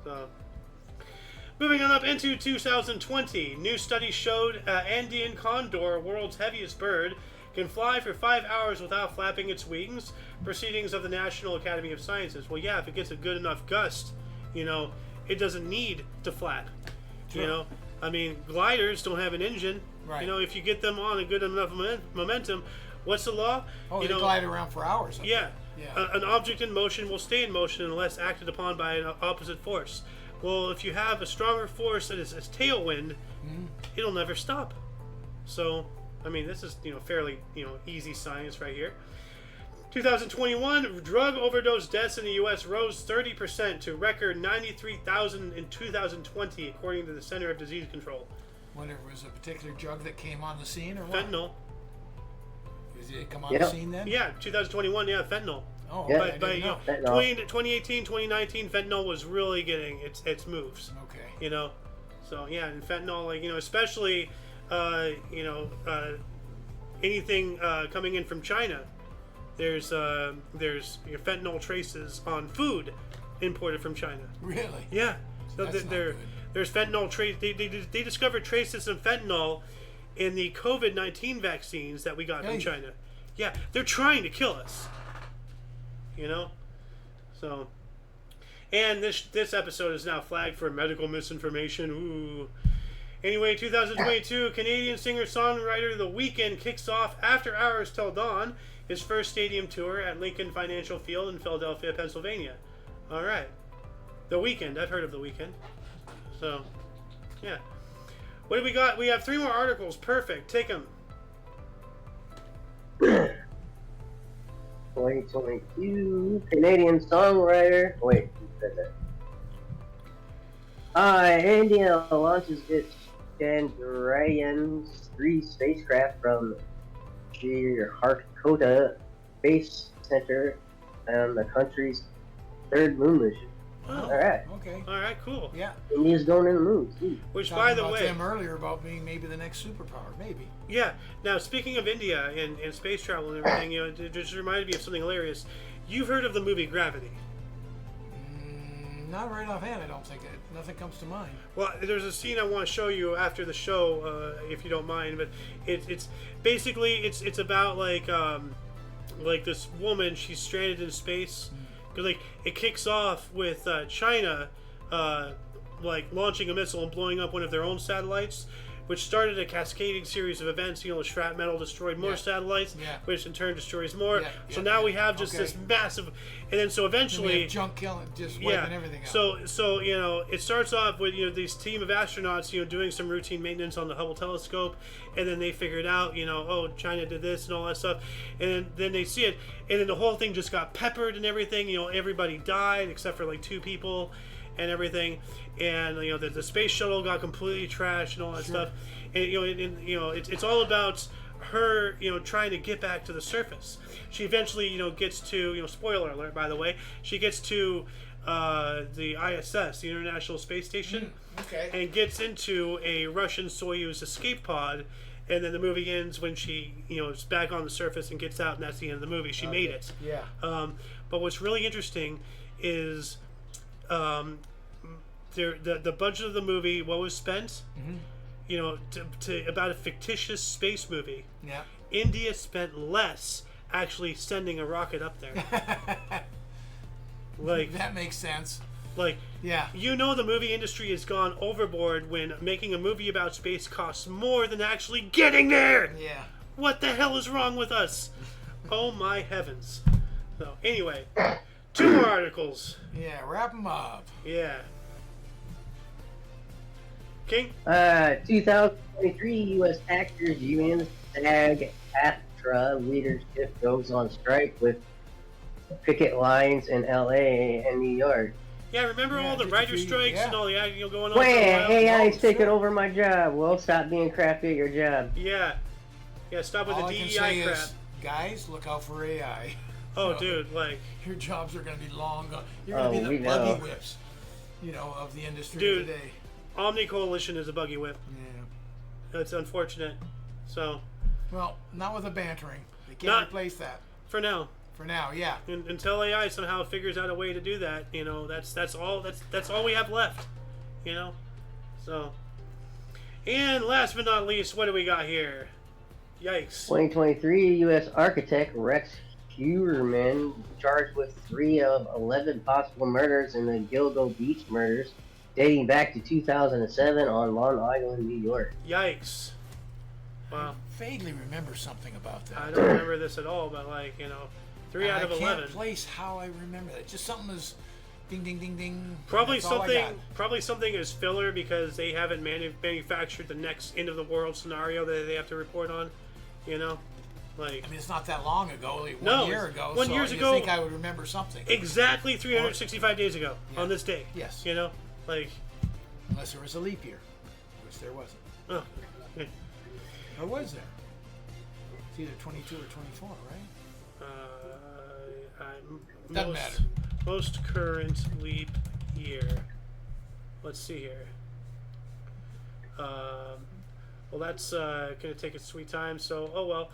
So, moving on up into 2020, new study showed Andean condor, world's heaviest bird, can fly for 5 hours without flapping its wings. Proceedings of the National Academy of Sciences. Well, yeah, if it gets a good enough gust, it doesn't need to flap. Sure. I mean, gliders don't have an engine. Right. If you get them on a good enough momentum, what's the law? They glide around for hours. Yeah. Yeah. An object in motion will stay in motion unless acted upon by an opposite force. Well, if you have a stronger force that is tailwind, it'll never stop. So, I mean, this is, fairly, easy science right here. 2021, drug overdose deaths in the U.S. rose 30% to record 93,000 in 2020, according to the Center of Disease Control. Whether it was a particular drug that came on the scene or what? Fentanyl. Did it come on the scene then? Yeah, 2021, fentanyl. Oh, Yeah. okay. But, Fentanyl. 2018, 2019, fentanyl was really getting its moves. Okay. So, yeah, and fentanyl, like, especially, anything coming in from China. There's fentanyl traces on food imported from China. Really? Yeah. So That's not they're good. There's fentanyl trace. They discovered traces of fentanyl in the COVID-19 vaccines that we got from China. Yeah, they're trying to kill us. You know, so. And this episode is now flagged for medical misinformation. Ooh. Anyway, 2022, Canadian singer-songwriter The Weeknd kicks off After Hours Till Dawn, his first stadium tour at Lincoln Financial Field in Philadelphia, Pennsylvania. All right. The Weeknd. I've heard of The Weeknd. So, yeah. What do we got? We have 3 more articles. Perfect. Take them. 2022, Canadian songwriter. Wait, who said that? India launches its Chandrayaan-3 spacecraft from Sriharikota Space Center on the country's 3rd moon mission. Oh, all right. Okay. All right, cool. Yeah. India's going in the moon. Too. Which, Talking by the about way, them earlier about being maybe the next superpower, maybe. Yeah. Now, speaking of India and space travel and everything, it just reminded me of something hilarious. You've heard of the movie Gravity? Not right offhand, I don't think. Nothing comes to mind. Well, there's a scene I want to show you after the show, if you don't mind. But it's basically it's about like this woman. She's stranded in space. Because like it kicks off with China like launching a missile and blowing up one of their own satellites, which started a cascading series of events. You know, the shrapnel destroyed more satellites, which in turn destroys more. So now we have just this massive, and then so eventually junk killing, just wiping everything out. So you know, it starts off with these team of astronauts doing some routine maintenance on the Hubble telescope, and then they figured out oh, China did this and all that stuff, and then they see it, and then the whole thing just got peppered and everything. Everybody died except for like 2 people and everything, and the space shuttle got completely trashed and all that stuff, and it's all about her trying to get back to the surface. She eventually gets to spoiler alert, by the way, she gets to the ISS, the International Space Station, and gets into a Russian Soyuz escape pod, and then the movie ends when she is back on the surface and gets out, and that's the end of the movie. She made it. But what's really interesting is the budget of the movie, what was spent, to about a fictitious space movie. Yeah. India spent less actually sending a rocket up there. Like that makes sense. Like the movie industry has gone overboard when making a movie about space costs more than actually getting there. Yeah. What the hell is wrong with us? Oh my heavens. So anyway, 2 more articles. Yeah, wrap them up. Yeah. King? 2023 U.S. Actors Union SAG-AFTRA leadership goes on strike with picket lines in L.A. and New York. Yeah, remember all the writer strikes and all the going on? Wait, AI's taking over my job. Well, stop being crappy at your job. Yeah. Yeah, stop with all the I can DEI say crap. Is, guys, look out for AI. Oh, dude, like... Your jobs are going to be long gone. You're going to be the buggy whips, of the industry today. Omni Coalition is a buggy whip. Yeah. That's unfortunate. So... Well, not with the bantering. They can't replace that. For now. For now, yeah. Until AI somehow figures out a way to do that, that's all we have left. So... And last but not least, what do we got here? Yikes. 2023 U.S. architect Rex Heuermann charged with 3 of 11 possible murders in the Gilgo Beach murders dating back to 2007 on Long Island, New York. Yikes. Wow. I vaguely remember something about that. I don't remember this at all, but 3 out of 11. I can't place how I remember that. Just something is ding, ding, ding, ding. Probably something is filler because they haven't manufactured the next end of the world scenario that they have to report on. I mean, it's not that long ago. Like no, 1 year ago. 1 year ago. I think I would remember something. Exactly 365 days ago on this day. Yes. Unless there was a leap year, which there wasn't. Oh. Yeah. Or was there? It's either 22 or 24, right? Doesn't matter. Most current leap year. Let's see here. Well, that's going to take its sweet time. So,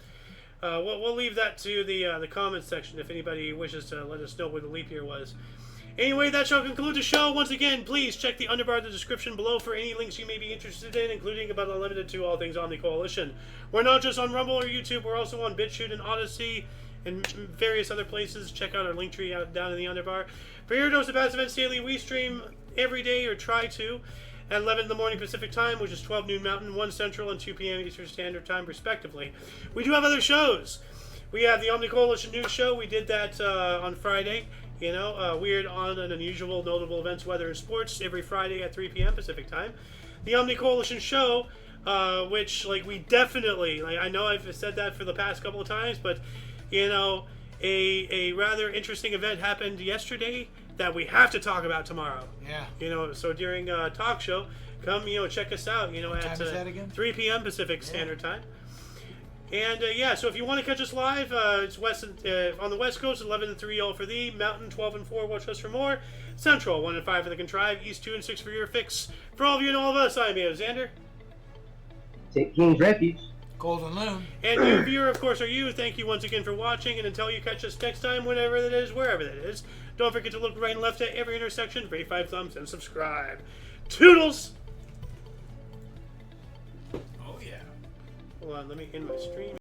we'll leave that to the comment section if anybody wishes to let us know what the leap year was. Anyway, that shall conclude the show. Once again, please check the underbar of the description below for any links you may be interested in, including but not limited to all things Omni Coalition. We're not just on Rumble or YouTube, we're also on BitChute and Odyssey and various other places. Check out our link tree out down in the underbar. For your dose of past events daily, we stream every day, or try to, at 11 in the morning Pacific Time, which is 12 noon Mountain, 1 Central, and 2 p.m. Eastern Standard Time, respectively. We do have other shows. We have the Omni Coalition News Show. We did that on Friday. You know, weird, on, and unusual, notable events, weather, and sports every Friday at 3 p.m. Pacific Time. The Omni Coalition Show, which, like, we definitely, like, I know I've said that for the past couple of times, but, you know, a rather interesting event happened yesterday that we have to talk about tomorrow. Yeah. You know, so during talk show, come, you know, check us out, you know, What at time is that again? 3 p.m. Pacific Standard Time. And yeah, so if you want to catch us live, it's on the West Coast, 11 and 3 all for thee. Mountain, 12 and 4, watch us for more. Central, 1 and 5 for the Contrive. East, 2 and 6 for your fix. For all of you and all of us, I'm Xander. Take King's Refuge. Golden Loon. And you, viewer, of course, are you. Thank you once again for watching. And until you catch us next time, whenever that is, wherever that is, don't forget to look right and left at every intersection, rate 5 thumbs, and subscribe. Toodles! Oh, yeah. Hold on, let me end my stream.